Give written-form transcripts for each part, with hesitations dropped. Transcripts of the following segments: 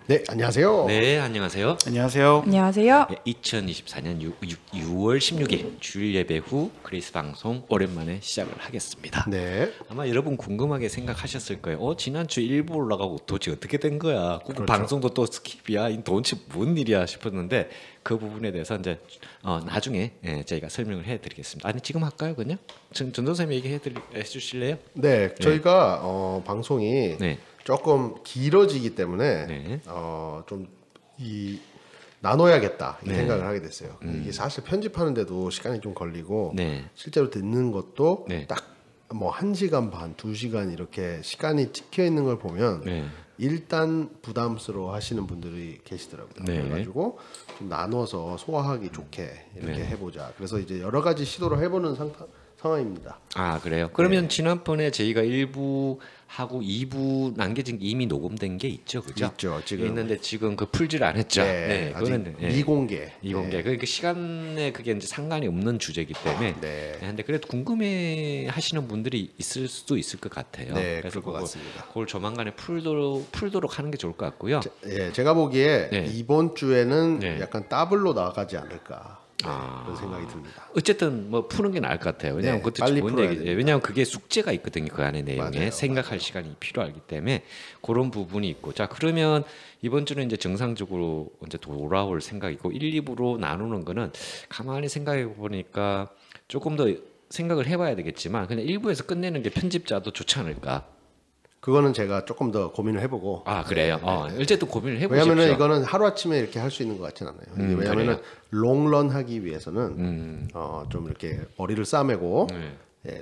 네, 안녕하세요. 네, 안녕하세요. 안녕하세요. 안녕하세요. 2024년 6월 16일 주일 예배 후 그레이스 방송 오랜만에 시작을 하겠습니다. 네. 아마 여러분 궁금하게 생각하셨을 거예요. 지난주 일부 올라가고 도대체 어떻게 된 거야? 그렇죠. 방송도 또 스킵이야. 이 도대체 뭔 일이야 싶었는데 그 부분에 대해서 이제 나중에 저희가 설명을 해드리겠습니다. 아니 지금 할까요, 그냥? 전도사님 얘기해 주실래요? 네, 저희가 방송이 네. 조금 길어지기 때문에 네. 좀 나눠야겠다 이 네. 생각을 하게 됐어요. 이게 사실 편집하는데도 시간이 좀 걸리고 네. 실제로 듣는 것도 네. 딱 뭐 1시간 반, 2시간 이렇게 시간이 찍혀 있는 걸 보면 네. 일단 부담스러워 하시는 분들이 계시더라고요. 네. 그래가지고 좀 나눠서 소화하기 좋게 이렇게 네. 해보자. 그래서 이제 여러 가지 시도를 해보는 상황입니다. 아 그래요? 그러면 지난번에 저희가 1부 하고 2부 남겨진 게 이미 녹음된 게 있죠, 그죠? 있죠, 지금. 있는데 지금 그 풀지를 안 했죠. 네, 아직 그거는 미공개. 미공개. 네. 그 시간에 그게 이제 상관이 없는 주제이기 때문에. 네. 근데 그래도 궁금해하시는 분들이 있을 수도 있을 것 같아요. 네, 그래서 그럴 것 같습니다. 그걸 조만간에 풀도록 하는 게 좋을 것 같고요. 제가 보기에 네. 이번 주에는 네. 약간 더블로 나가지 않을까 아. 그런 생각이 듭니다. 어쨌든 뭐 푸는 게 나을 것 같아요. 왜냐하면 네, 그것도 빨리 좋은 풀어야 얘기죠. 됩니다. 왜냐하면 그게 숙제가 있거든요. 그 안에 내용에 맞아요, 생각할 시간이 필요하기 때문에 그런 부분이 있고. 자 그러면 이번 주는 이제 정상적으로 이제 돌아올 생각이고 1, 2부로 나누는 거는 가만히 생각해 보니까 조금 더 생각을 해봐야 되겠지만 그냥 1부에서 끝내는 게 편집자도 좋지 않을까. 그거는 제가 조금 더 고민을 해보고. 아 그래요. 어쨌든 고민을 해보십시오. 왜냐하면 이거는 하루 아침에 이렇게 할 수 있는 것 같지는 않아요. 이게 왜냐하면 롱런 하기 위해서는 좀 이렇게 머리를 싸매고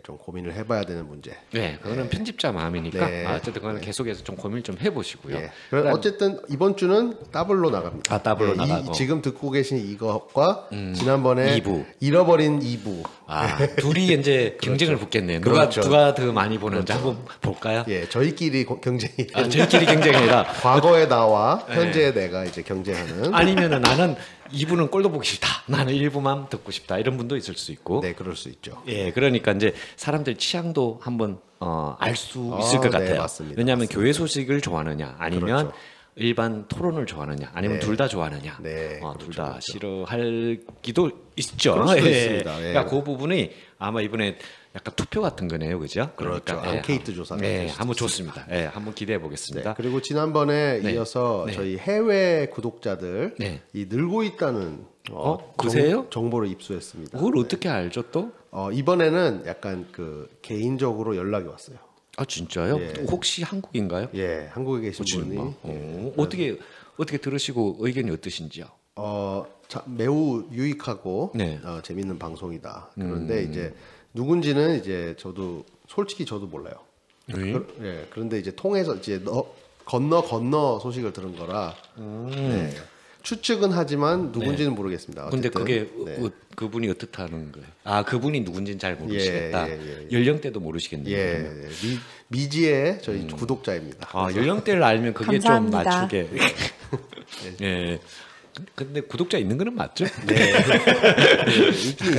좀 고민을 해봐야 되는 문제. 네, 그거는 편집자 마음이니까 네. 어쨌든 그거는 계속해서 좀 고민을 좀 해보시고요. 그럼 어쨌든 이번 주는 더블로 나갑니다. 아, 더블로 나가고. 지금 듣고 계신 이것과 지난번에 2부. 잃어버린 2부. 둘이 이제 경쟁을 붙겠네요. 그렇죠. 누가 더 많이 보는지 한번 볼까요? 저희끼리 경쟁이. 저희끼리 경쟁이라 과거의 나와 현재의 내가 이제 경쟁하는. 아니면은 나는 2부는 꼴도 보기 싫다. 나는 1부만 듣고 싶다. 이런 분도 있을 수 있고. 네, 그럴 수 있죠. 예, 그러니까 이제 사람들 취향도 한번 알 수 있을 것 네, 같아요. 맞습니다. 왜냐하면 맞습니다. 교회 소식을 좋아하느냐, 아니면 그렇죠. 일반 토론을 좋아하느냐, 아니면 네. 둘 다 좋아하느냐, 네, 둘 다 싫어할기도 있죠. 그럴 수도 있습니다. 예. 그러니까 그 부분이 아마 이번에 약간 투표 같은 거네요, 그죠? 그렇죠. 예, 앙케이트 조사가 네, 될 수도 한번 좋습니다. 예, 한번 기대해 보겠습니다. 그리고 지난번에 네. 이어서 네. 저희 해외 구독자들 네. 이 늘고 있다는 그세요? 정보를 입수했습니다. 그걸 어떻게 알죠, 또? 이번에는 약간 그 개인적으로 연락이 왔어요. 아 진짜요? 예. 혹시 한국인가요? 예, 한국에 계신 분이 어떻게 들으시고 의견이 어떠신지요? 매우 유익하고 네. 재밌는 방송이다. 그런데 이제 누군지는 이제 솔직히 저도 몰라요. 그런데 이제 통해서 이제 건너 소식을 들은 거라 네. 추측은 하지만 누군지는 모르겠습니다. 근데 어쨌든, 그게 네. 그분이 어떻다는 거예요? 아 그분이 누군지는 잘 모르시겠다. 연령대도 모르시겠네요. 미지의 저희 구독자입니다. 연령대를 알면 그게 감사합니다. 좀 맞추게. 예. 근데 구독자 있는 거는 맞죠? 네.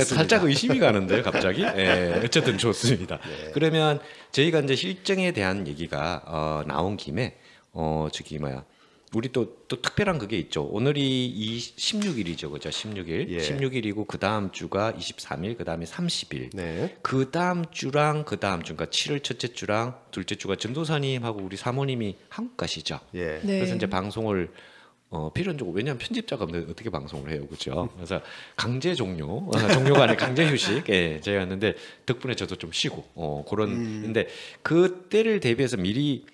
살짝 의심이 가는데요, 갑자기. 예, 어쨌든 좋습니다. 네. 그러면 저희가 이제 실정에 대한 얘기가 나온 김에 우리 또 특별한 그게 있죠. 오늘이 16일이죠, 그죠? 16일. 예. 16일이고 그 다음 주가 23일, 그 다음에 30일. 네. 그 다음 주랑 그 다음 주, 그러니까 7월 첫째 주랑 둘째 주가 전도사님하고 우리 사모님이 한국 가시죠. 예. 네. 그래서 이제 방송을 필연적으로 왜냐하면 편집자가 없는데 어떻게 방송을 해요, 그렇죠? 그래서 강제 종료가 아니라 강제 휴식, 제가 했는데 덕분에 저도 좀 쉬고 그런데 그때를 대비해서 미리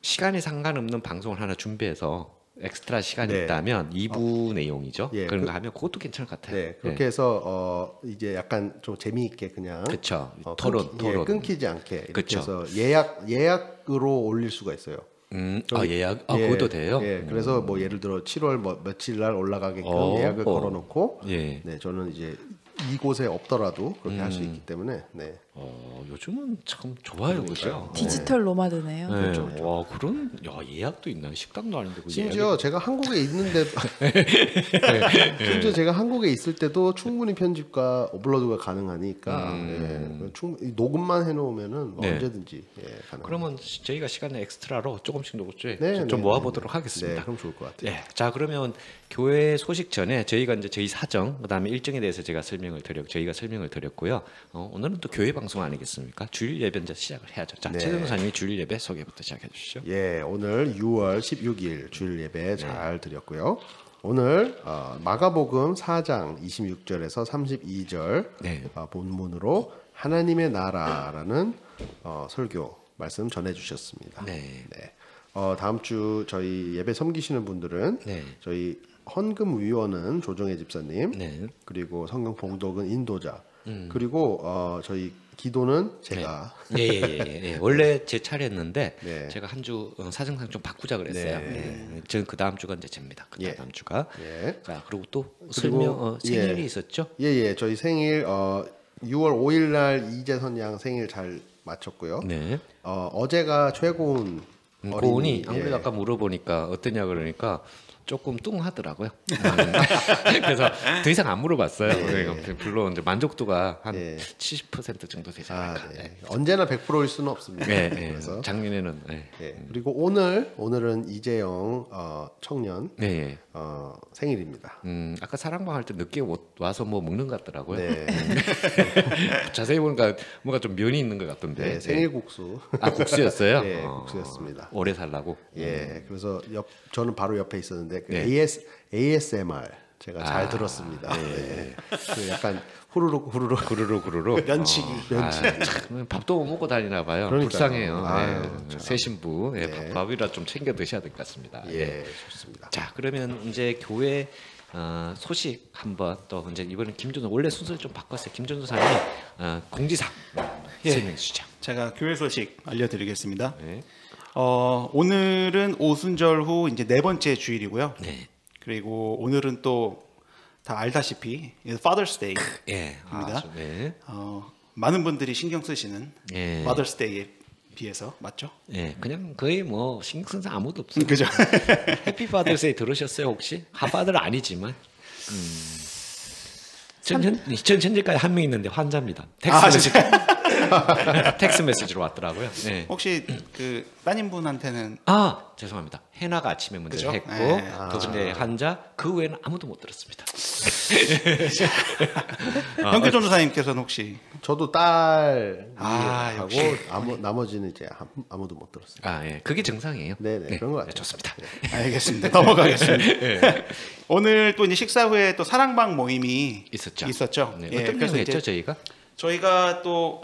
시간이 상관없는 방송을 하나 준비해서 엑스트라 시간이 네. 있다면 2부 내용이죠. 예, 그런 거 하면 그것도 괜찮을 것 같아요. 네, 그렇게 해서 이제 약간 좀 재미있게 그냥 그렇죠. 토론. 끊기지 않게 이렇게 그쵸. 해서 예약으로 올릴 수가 있어요. 예약 그것도 돼요. 그래서 뭐 예를 들어 7월 며칠 날 올라가게끔 예약을 걸어놓고 예. 네, 저는 이제 이곳에 없더라도 그렇게 할 수 있기 때문에 네. 요즘은 참 좋아요, 그죠? 디지털 노마드네요. 네. 와 그런 예약도 있나요? 식당도 아닌데 그 심지어 제가 한국에 있는데 심지어 제가 한국에 있을 때도 충분히 편집과 업로드가 가능하니까 충분히 녹음만 해놓으면은 뭐 네. 언제든지 가능. 그러면 저희가 시간에 엑스트라로 조금씩 네, 좀 네, 모아보도록 네, 하겠습니다. 그럼 좋을 것 같아요. 네, 자 그러면 교회 소식 전에 저희가 이제 저희 사정 그다음에 일정에 대해서 저희가 설명을 드렸고요. 오늘은 또 교회 방송 아니겠습니까? 주일 예배 이제 시작을 해야죠. 자, 네. 최정 사님이 주일 예배 소개부터 시작해 주시죠. 예, 오늘 6월 16일 주일 예배 잘 드렸고요. 오늘 마가복음 4장 26절에서 32절 네. 본문으로 하나님의 나라라는 설교 말씀 전해 주셨습니다. 네. 네. 다음 주 저희 예배 섬기시는 분들은 네. 저희 헌금 위원은 조정혜 집사님, 네. 그리고 성경 봉독은 인도자, 그리고 저희 기도는 제가 예. 원래 제 차례였는데 네. 제가 한 주 사정상 좀 바꾸자 그랬어요. 네. 저는 그 다음 주가 이제 제입니다. 그 예. 다음 주가. 예. 자 그리고 또 설명 생일이 있었죠? 예, 저희 생일 6월 5일 날 이재선 양 생일 잘 마쳤고요. 네. 어제가 최고운 고은이 어린이, 아무래도 예. 아까 물어보니까 어떠냐 그러니까 조금 뚱하더라고요. 그래서 더 이상 안 물어봤어요. 그러니까 물론 이제 만족도가 한 예. 70% 정도 되지 않을까. 네. 언제나 100%일 수는 없습니다. 네, 그래서 작년에는 예. 그리고 오늘은 이재영 청년 네. 생일입니다. 아까 사랑방 할 때 늦게 와서 뭐 먹는 것 같더라고요. 네. 자세히 보니까 뭔가 좀 면이 있는 것 같던데. 네, 생일 국수. 아 국수였어요? 네, 국수였습니다. 오래 살라고. 예. 그래서 저는 바로 옆에 있었는데 그 네. ASMR 제가 잘 들었습니다. 네. 그 약간 후루룩 구르르 면치기. 참, 밥도 못 먹고 다니나 봐요. 그러니까요. 불쌍해요. 아유, 네. 새 신부 네. 밥이라 좀 챙겨 드셔야 될 것 같습니다. 예, 좋습니다. 자 그러면 이제 교회 소식 한번 또 이제 이번엔 김준호 원래 순서를 좀 바꿨어요. 김준호 사님이 공지사 설명해 주시죠. 제가 교회 소식 알려드리겠습니다. 네. 오늘은 오순절 후 이제 네 번째 주일이고요. 네. 그리고 오늘은 또 다 알다시피 Father's Day. 예. 입니다. 네. 많은 분들이 신경 쓰시는 예. Father's Day에 비해서 맞죠? 예. 그냥 거의 뭐 신경 쓰는 사람 아무도 없어요. 그죠? 해피 파더스데이 들으셨어요 혹시? 하파더는 아니지만. 전 현재까지 한 명 있는데 환자입니다. 텍스 메시지로 왔더라고요. 네. 혹시 그 따님분한테는 죄송합니다. 해나가 아침에 먼저 그죠? 했고 네. 두 번째 환자 그 외에는 아무도 못 들었습니다. 현규 전도사님께서는 혹시 저도 딸 하고 역시. 나머지는 이제 아무도 못 들었어요. 예. 그게 정상이에요. 네네, 그런 것 같아요. 좋습니다. 알겠습니다. 넘어가겠습니다. 오늘 또 이제 식사 후에 또 사랑방 모임이 있었죠. 네. 예, 어떤 그래서 내용 이제 했죠 저희가? 저희가 또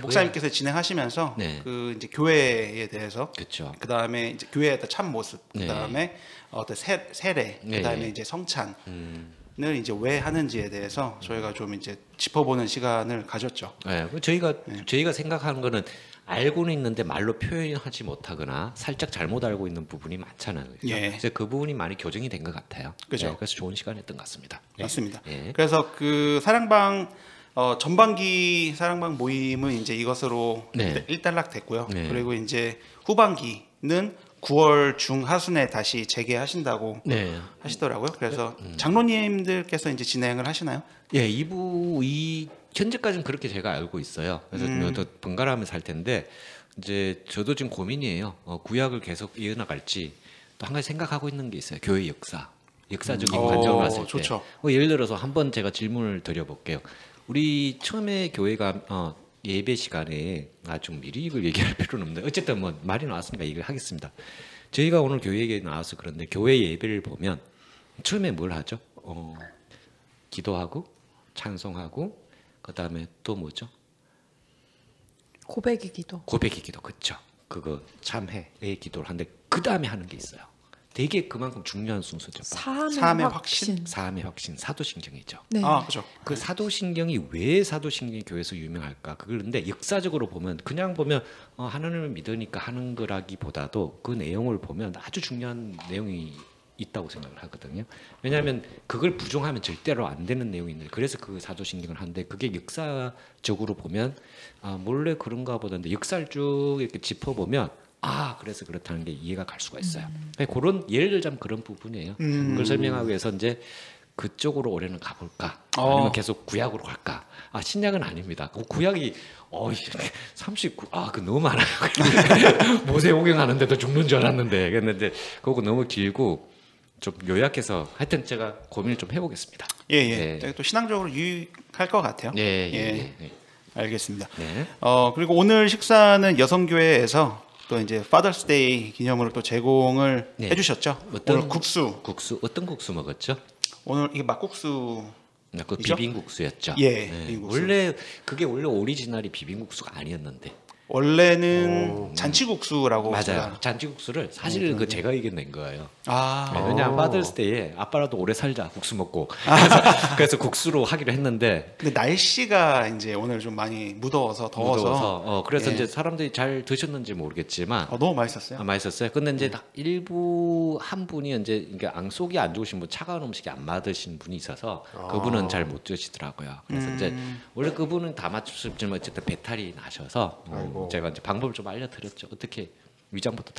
목사님께서 진행하시면서 네. 그 이제 교회에 대해서 그렇죠. 그 다음에 이제 교회의 어떤 참 모습, 네. 그 다음에 어떤 세례, 네. 그 다음에 이제 성찬을 이제 왜 하는지에 대해서 저희가 좀 이제 짚어보는 시간을 가졌죠. 네. 저희가 생각하는 거는 알고는 있는데 말로 표현하지 못하거나 살짝 잘못 알고 있는 부분이 많잖아요. 그죠? 예. 그래서 그 부분이 많이 교정이 된 것 같아요. 그죠. 네, 그래서 좋은 시간이었던 것 같습니다. 예. 맞습니다. 예. 그래서 그 사랑방 전반기 사랑방 모임은 이제 이것으로 네. 일단락 됐고요. 네. 그리고 이제 후반기는 9월 중하순에 다시 재개하신다고 네. 하시더라고요. 그래서 장로님들께서 이제 진행을 하시나요? 예, 이 현재까지는 그렇게 제가 알고 있어요. 그래서 더 번갈아가면서 할 텐데 이제 저도 지금 고민이에요. 구약을 계속 이어나갈지 또 한 가지 생각하고 있는 게 있어요. 교회 역사적인 관점을 봤을 때. 좋죠. 예를 들어서 한번 제가 질문을 드려볼게요. 우리 처음에 교회가 예배 시간에 좀 미리 이걸 얘기할 필요는 없는데 어쨌든 뭐 말이 나왔으니까 얘기를 하겠습니다. 저희가 오늘 교회 얘기 나와서 그런데 교회 예배를 보면 처음에 뭘 하죠? 기도하고 찬송하고 그다음에 또 뭐죠? 고백의 기도. 고백의 기도. 그렇죠. 그거 참회의 기도를 하는데 그다음에 하는 게 있어요. 되게 그만큼 중요한 순서죠. 사함의 확신. 사함의 확신, 사도신경이죠. 네. 그죠. 그 사도신경이 왜 사도신경이 교회에서 유명할까? 그런데 역사적으로 보면 그냥 보면 하나님을 믿으니까 하는 거라기보다도 그 내용을 보면 아주 중요한 내용이 있다고 생각을 하거든요. 왜냐하면 그걸 부정하면 절대로 안 되는 내용이 있는데 그래서 그 사도신경을 하는데 그게 역사적으로 보면 몰래 그런가 보다는데 역사를 쭉 이렇게 짚어보면 그래서 그렇다는 게 이해가 갈 수가 있어요. 그런 예를 들자면 그런 부분이에요. 그걸 설명하기 위해서 이제 그쪽으로 올해는 가볼까? 아니면 계속 구약으로 갈까? 신약은 아닙니다. 구약이 39 그 너무 많아요. 모세오경하는데도 죽는 줄 알았는데 그랬는데 그거 너무 길고 좀 요약해서 하여튼 제가 고민을 좀 해보겠습니다. 예. 또 신앙적으로 유익할 것 같아요. 예. 알겠습니다. 네. 그리고 오늘 식사는 여성교회에서 또 이제 파더스 데이 기념으로 또 제공을 해주셨죠. 오늘 국수 어떤 국수 먹었죠? 오늘 이게 막국수. 그 비빔국수였죠. 비빔국수. 원래 오리지널이 비빔국수가 아니었는데 원래는 잔치국수라고 맞아요. 잔치국수를 사실은 제가 이겨낸 거예요. 왜냐하면 파더스데이에 아빠라도 오래 살자 국수 먹고 그래서 국수로 하기로 했는데 근데 날씨가 이제 오늘 좀 많이 무더워서 더워서 그래서 이제 사람들이 잘 드셨는지 모르겠지만 너무 맛있었어요. 맛있었어요. 근데 이제 일부 한 분이 이제 속이 안 좋으신 분 차가운 음식이 안 맞으신 분이 있어서 그분은 잘 못 드시더라고요. 그래서 이제 원래 그분은 다 맞추셨지만 어쨌든 배탈이 나셔서 제가 이제 방법을 좀 알려드렸죠. 어떻게 위장부터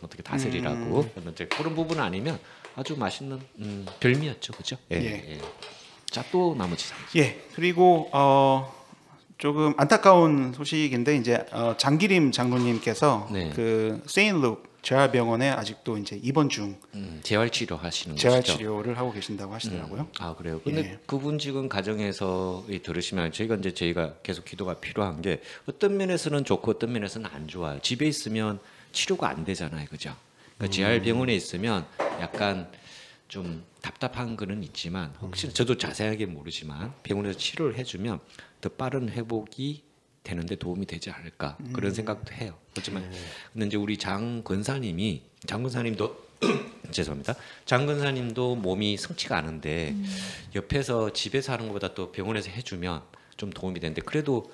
어떻게 다스리라고. 이제 그런 부분 아니면 아주 맛있는 별미였죠, 그죠? 자, 또 나머지 상식. 그리고 조금 안타까운 소식인데 이제 장기림 장로님께서 그 세인룩 재활병원에 아직도 이제 입원 중 재활 치료 하시는 재활 거죠? 치료를 하고 계신다고 하시더라고요. 그래요. 근데 그분 지금 가정에서 들으시면 저희가 계속 기도가 필요한 게 어떤 면에서는 좋고 어떤 면에서는 안 좋아요. 집에 있으면 치료가 안 되잖아요, 그죠? 그러니까 재활병원에 있으면 약간 좀 답답한 거는 있지만 혹시 저도 자세하게 모르지만 병원에서 치료를 해주면 더 빠른 회복이 되는데 도움이 되지 않을까 그런 생각도 해요. 그렇지만 근데 이제 우리 장 권사님도 죄송합니다. 장 권사님도 몸이 성치가 않은데 옆에서 집에서 하는 것보다 또 병원에서 해주면 좀 도움이 되는데 그래도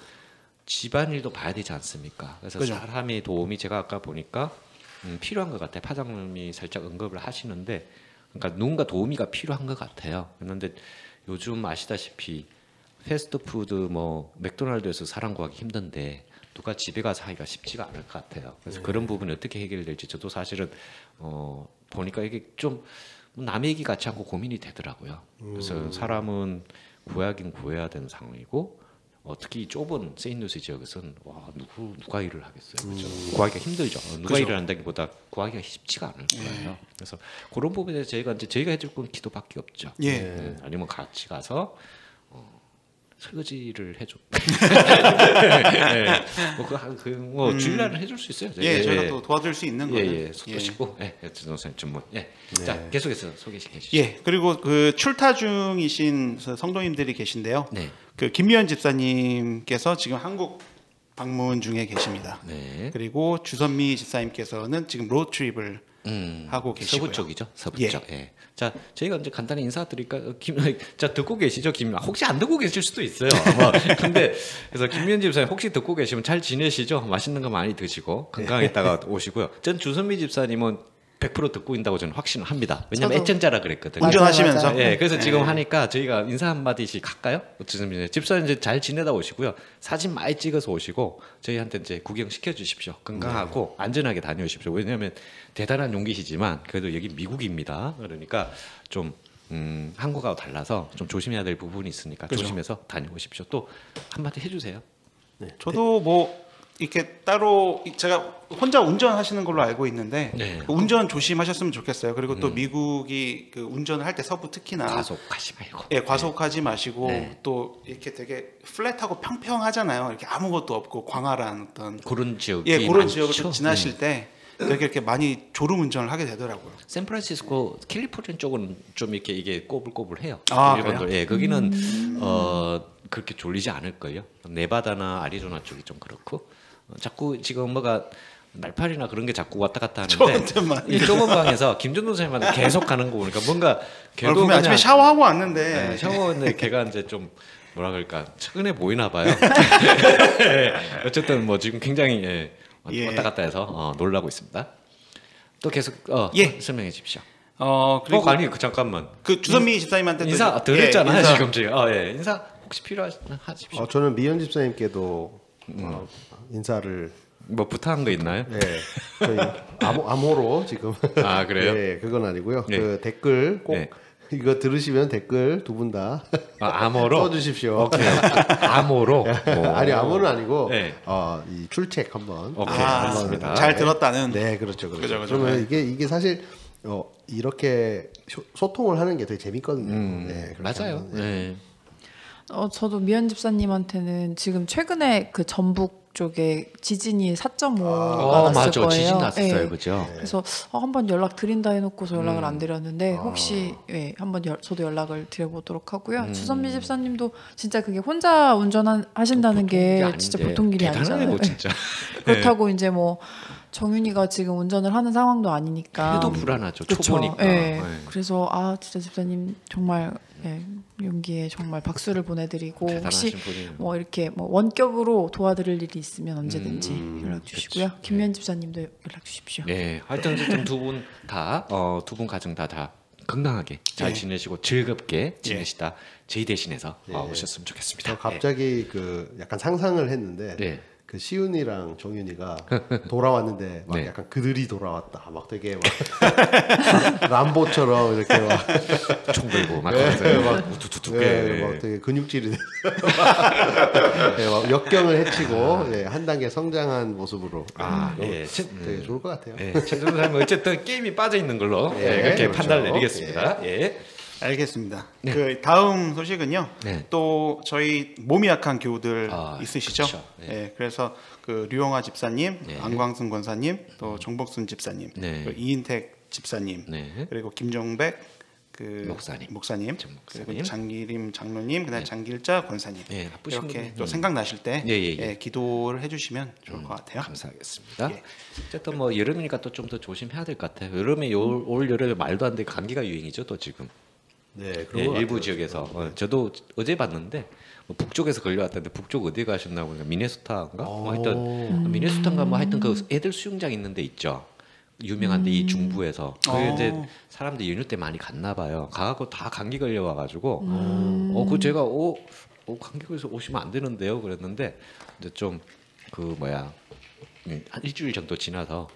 집안일도 봐야 되지 않습니까? 그래서 사람의 도움이 제가 아까 보니까 필요한 것 같아요. 파장님이 살짝 언급을 하시는데 그러니까 누군가 도우미가 필요한 것 같아요. 그런데 요즘 아시다시피 패스트푸드 맥도날드에서 사람 구하기 힘든데 누가 집에 가서 하기가 쉽지가 않을 것 같아요. 그래서 그런 부분이 어떻게 해결될지 저도 사실은 보니까 이게 좀 남의 얘기 같지 않고 고민이 되더라고요. 그래서 사람은 구하긴 구해야 되는 상황이고 특히 좁은 세인루이스 지역에서는 누가 일을 하겠어요. 그렇죠? 구하기가 힘들죠. 누가 일을 한다기보다 구하기가 쉽지가 않을 거예요. 그래서 그런 부분에 저희가 해줄 건 기도밖에 없죠. 아니면 같이 가서 설거지를 해줘. 주일날은 해줄 수 있어요. 저희가 또 도와줄 수 있는 거예요. 손도 씻고, 선생님 전문. 자, 계속해서 소개해 주시죠. 그리고 그 출타 중이신 성도님들이 계신데요. 그 김미연 집사님께서 지금 한국 방문 중에 계십니다. 그리고 주선미 집사님께서는 지금 로드트립을 하고 계시고요. 서부 쪽이죠. 서부 쪽. 자, 저희가 이제 간단히 인사드릴까? 자, 듣고 계시죠? 혹시 안 듣고 계실 수도 있어요. 근데 그래서 김미연 집사님 혹시 듣고 계시면 잘 지내시죠? 맛있는 거 많이 드시고 건강했다가 오시고요. 전 주선미 집사님은 100% 듣고 있다고 저는 확신을 합니다. 왜냐면 애청자라 그랬거든요. 운전하시면서. 그래서 지금 하니까 저희가 인사 한마디씩 할까요? 집사님 이제 잘 지내다 오시고요. 사진 많이 찍어서 오시고 저희한테 이제 구경 시켜주십시오. 건강하고 안전하게 다녀오십시오. 왜냐하면 대단한 용기시지만 그래도 여기 미국입니다. 그러니까 좀 한국하고 달라서 좀 조심해야 될 부분이 있으니까 조심해서 다녀오십시오. 또 한마디 해주세요. 저도 이렇게 따로 제가 혼자 운전하시는 걸로 알고 있는데 운전 조심하셨으면 좋겠어요. 그리고 또 미국이 그 운전을 할 때 서부 특히나 과속하지 말고 과속하지 마시고 또 이렇게 되게 플랫하고 평평하잖아요. 이렇게 아무것도 없고 광활한 어떤 그런 지역이 그런 지역을 좀 지나실 때 되게 이렇게 많이 졸음 운전을 하게 되더라고요. 샌프란시스코 캘리포니아 쪽은 좀 이렇게 이게 꼬불꼬불해요. 일본들. 거기는 그렇게 졸리지 않을 거예요. 네바다나 아리조나 쪽이 좀 그렇고 자꾸 지금 날파리나 그런 게 자꾸 왔다 갔다 하는데 이 좁은 방에서 김준호 선생님한테 계속 가는 거 보니까 뭔가 걔도 그냥 아침에 샤워하고 왔는데 샤워했는데 걔가 이제 좀 뭐라 그럴까 최근에 보이나 봐요. 어쨌든 지금 굉장히 왔다 갔다 해서 놀라고 있습니다. 또 계속 설명해 주십시오. 그리고 아니 잠깐만. 그 주선미 집사님한테 인사 드렸잖아요 지금 제가. 예, 인사 혹시 필요하십시오. 저는 미연 집사님께도 인사를 뭐 부탁한 거 있나요? 네, 저희 암호로 지금 아 그래요? 네, 그건 아니고요. 네. 그 댓글 꼭 네. 이거 들으시면 댓글 두 분 다 암호로 써주십시오. 오케이. 암호로. 아니 암호는 아니고 네. 이 출첵 한번. 오케이, 알겠습니다. 잘 들었다는. 네, 그렇죠. 그죠. 그러면 이게 사실 이렇게 소통을 하는 게 되게 재밌거든요. 네, 그렇게 맞아요. 하면, 네. 네. 저도 미연 집사님한테는 지금 최근에 그 전북 쪽에 지진이 4.5가 났을 맞아. 거예요. 지진 났었어요, 네. 그죠? 그래서 한번 연락 드린다 해놓고서 연락을 안 드렸는데 혹시 한번 저도 연락을 드려보도록 하고요. 주선미 집사님도 진짜 그게 혼자 운전하신다는 게 진짜 보통 일이 아니잖아요. 대단하고 진짜. 그렇다고 이제 뭐 정윤이가 지금 운전을 하는 상황도 아니니까. 해도 불안하죠. 그쵸. 초보니까. 네. 네. 그래서 진짜 집사님 정말 용기에 정말 박수를 보내드리고 혹시 대단하신 분이에요. 뭐 이렇게 뭐 원격으로 도와드릴 일이 있으면 언제든지 연락 주시고요. 김미연 집사님도 연락 주십시오. 네, 하여튼 두 분 다 두 분 가정 다 건강하게 잘 지내시고 즐겁게 지내시다 저희 대신해서 오셨으면 좋겠습니다. 저 갑자기 그 약간 상상을 했는데 네. 그 시윤이랑 정윤이가 돌아왔는데 막 네. 약간 그들이 돌아왔다 막 되게 막 람보처럼 이렇게 막 총 들고 막 우투투투 막 되게 근육질이 막 역경을 헤치고 한 단계 성장한 모습으로 예, 되게 좋을 것 같아요. 예, 최종 삶은 어쨌든 게임이 빠져 있는 걸로 그렇게 그렇죠. 판단을 내리겠습니다. 예. 알겠습니다. 그 다음 소식은요. 네. 또 저희 몸이 약한 교우들 아, 있으시죠? 그쵸. 네. 네, 그래서 그 류영아 집사님, 네. 안광순 권사님, 또 정복순 집사님, 네. 그 이인택 집사님, 네. 그리고 김종백 그 목사님. 그리고 장기림 장로님, 그다음 장길자 권사님. 네, 나쁘신 이렇게 분이- 또 생각나실 때 예. 기도를 해주시면 좋을 것 같아요. 감사하겠습니다. 예. 어쨌든 뭐 여름이니까 또 좀 더 조심해야 될 것 같아요. 여름에 올 여름에 말도 안 되게 감기가 유행이죠, 또 지금. 네, 예, 그런 것 일부 같아요. 지역에서 저도 어제 봤는데 뭐 북쪽에서 걸려왔다는데 북쪽 어디 가셨나고 미네소타인가? 뭐 하여튼 미네소타인가 뭐 하여튼 그 애들 수영장 있는 데 있죠. 유명한데 이 중부에서 그 이제 사람들 연휴 때 많이 갔나 봐요. 가갖고 다 감기 걸려와가지고 그 제가 감기 걸려서 오시면 안 되는데요. 그랬는데 이제 좀 그 뭐야 한 일주일 정도 지나서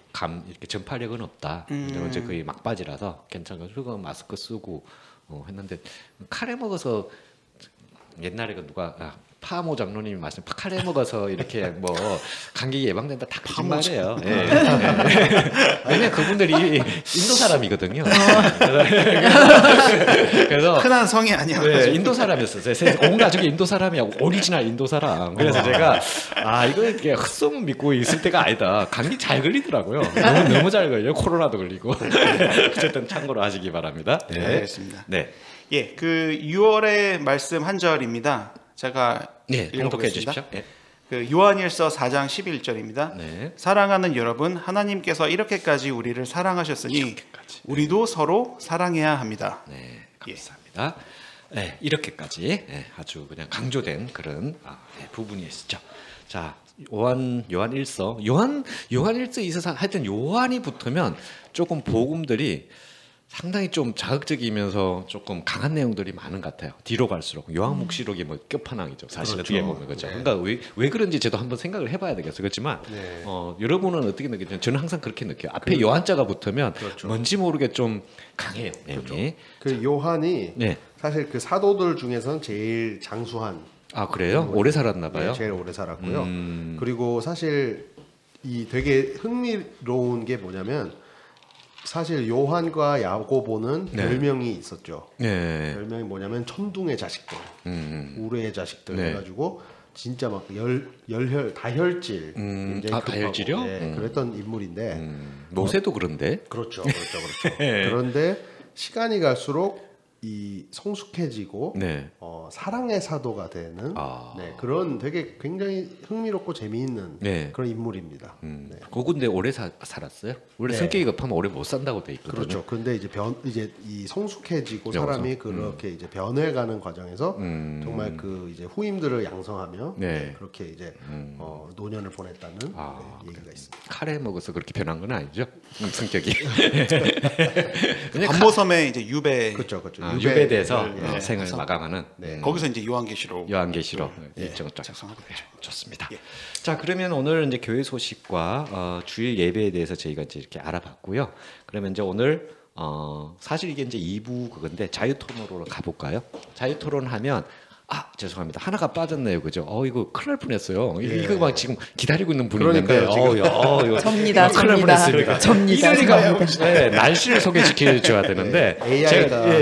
이렇게 전파력은 없다. 근데 어제 거의 막바지라서 괜찮아서 마스크 쓰고 했는데 카레 먹어서 옛날에 그 누가 파모 장로님이 말씀 카레 먹어서 이렇게 뭐 감기 예방된다 다 거짓말이에요. 예. 왜냐면 그분들이 인도 사람이거든요. 그래서 흔한 성이 아니야. 네, 인도 사람이었어요. 온 가족이 인도 사람이고 오리지널 인도 사람. 그래서 제가 이거 이렇게 헛소문 믿고 있을 때가 아니다. 감기 잘 걸리더라고요. 너무 잘 걸려요. 코로나도 걸리고. 어쨌든 참고로 하시기 바랍니다. 네, 알겠습니다. 네. 예, 그 6월의 말씀 한 절입니다. 제가 통독해 읽어보겠습니다. 주십시오. 네. 그 요한일서 4장 11절입니다. 네. 사랑하는 여러분, 하나님께서 이렇게까지 우리를 사랑하셨으니 우리도 서로 사랑해야 합니다. 네, 감사합니다. 네, 이렇게까지 아주 그냥 강조된 그런 부분이 있죠. 자, 요한일서 있어서 하여튼 요한이 붙으면 조금 복음들이 상당히 좀 자극적이면서 조금 강한 내용들이 많은 것 같아요. 뒤로 갈수록 요한묵시록이 뭐 끝판왕이죠. 사실 어떻게 보면 그렇죠. 그러니까 왜 그런지 저도 한번 생각을 해봐야 되겠어요. 그렇지만 여러분은 어떻게 느끼세요? 저는 항상 그렇게 느껴요. 앞에 요한자가 붙으면 뭔지 모르게 좀 강해요. 내용이. 그 요한이 네. 사실 그 사도들 중에서는 제일 장수한. 아 그래요? 오래 살았나 봐요. 네, 제일 오래 살았고요. 그리고 사실 이 되게 흥미로운 게 뭐냐면 사실 요한과 야고보는 별명이 있었죠. 네. 별명이 뭐냐면 천둥의 자식들, 우레의 자식들 네. 해가지고 진짜 막 다혈질, 굉장히 다혈질이요? 그랬던 인물인데 모세도 그런데. 그렇죠. 그런데 시간이 갈수록 이 성숙해지고 네. 사랑의 사도가 되는 네, 그런 되게 굉장히 흥미롭고 재미있는 네. 그런 인물입니다. 네. 근데 오래 살았어요? 원래 네. 성격이 급하면 오래 못 산다고 돼 있거든요. 그렇죠. 근데 이제 이 성숙해지고 사람이 그렇게 이제 변해가는 과정에서 정말 그 이제 후임들을 양성하며 네. 그렇게 이제 노년을 보냈다는 얘기가 있습니다. 카레 먹어서 그렇게 변한 건 아니죠? 성격이. 관모섬의 이제 유배. 그렇죠. 유배돼서 생을 마감하는. 거기서 이제 요한계시록 일정을 쫙 작성하게 되죠. 좋습니다. 자, 그러면 오늘 이제 교회 소식과 주일 예배에 대해서 저희가 이제 이렇게 알아봤고요. 그러면 이제 오늘 사실 이게 이제 2부 그건데 자유토론으로 가볼까요? 자유토론하면 죄송합니다. 하나가 빠졌네요, 그죠? 이거 큰일 날 뻔했어요. 이거 막 지금 기다리고 있는 분이 있는데, 접니다. 날씨를 소개시켜줘야 되는데,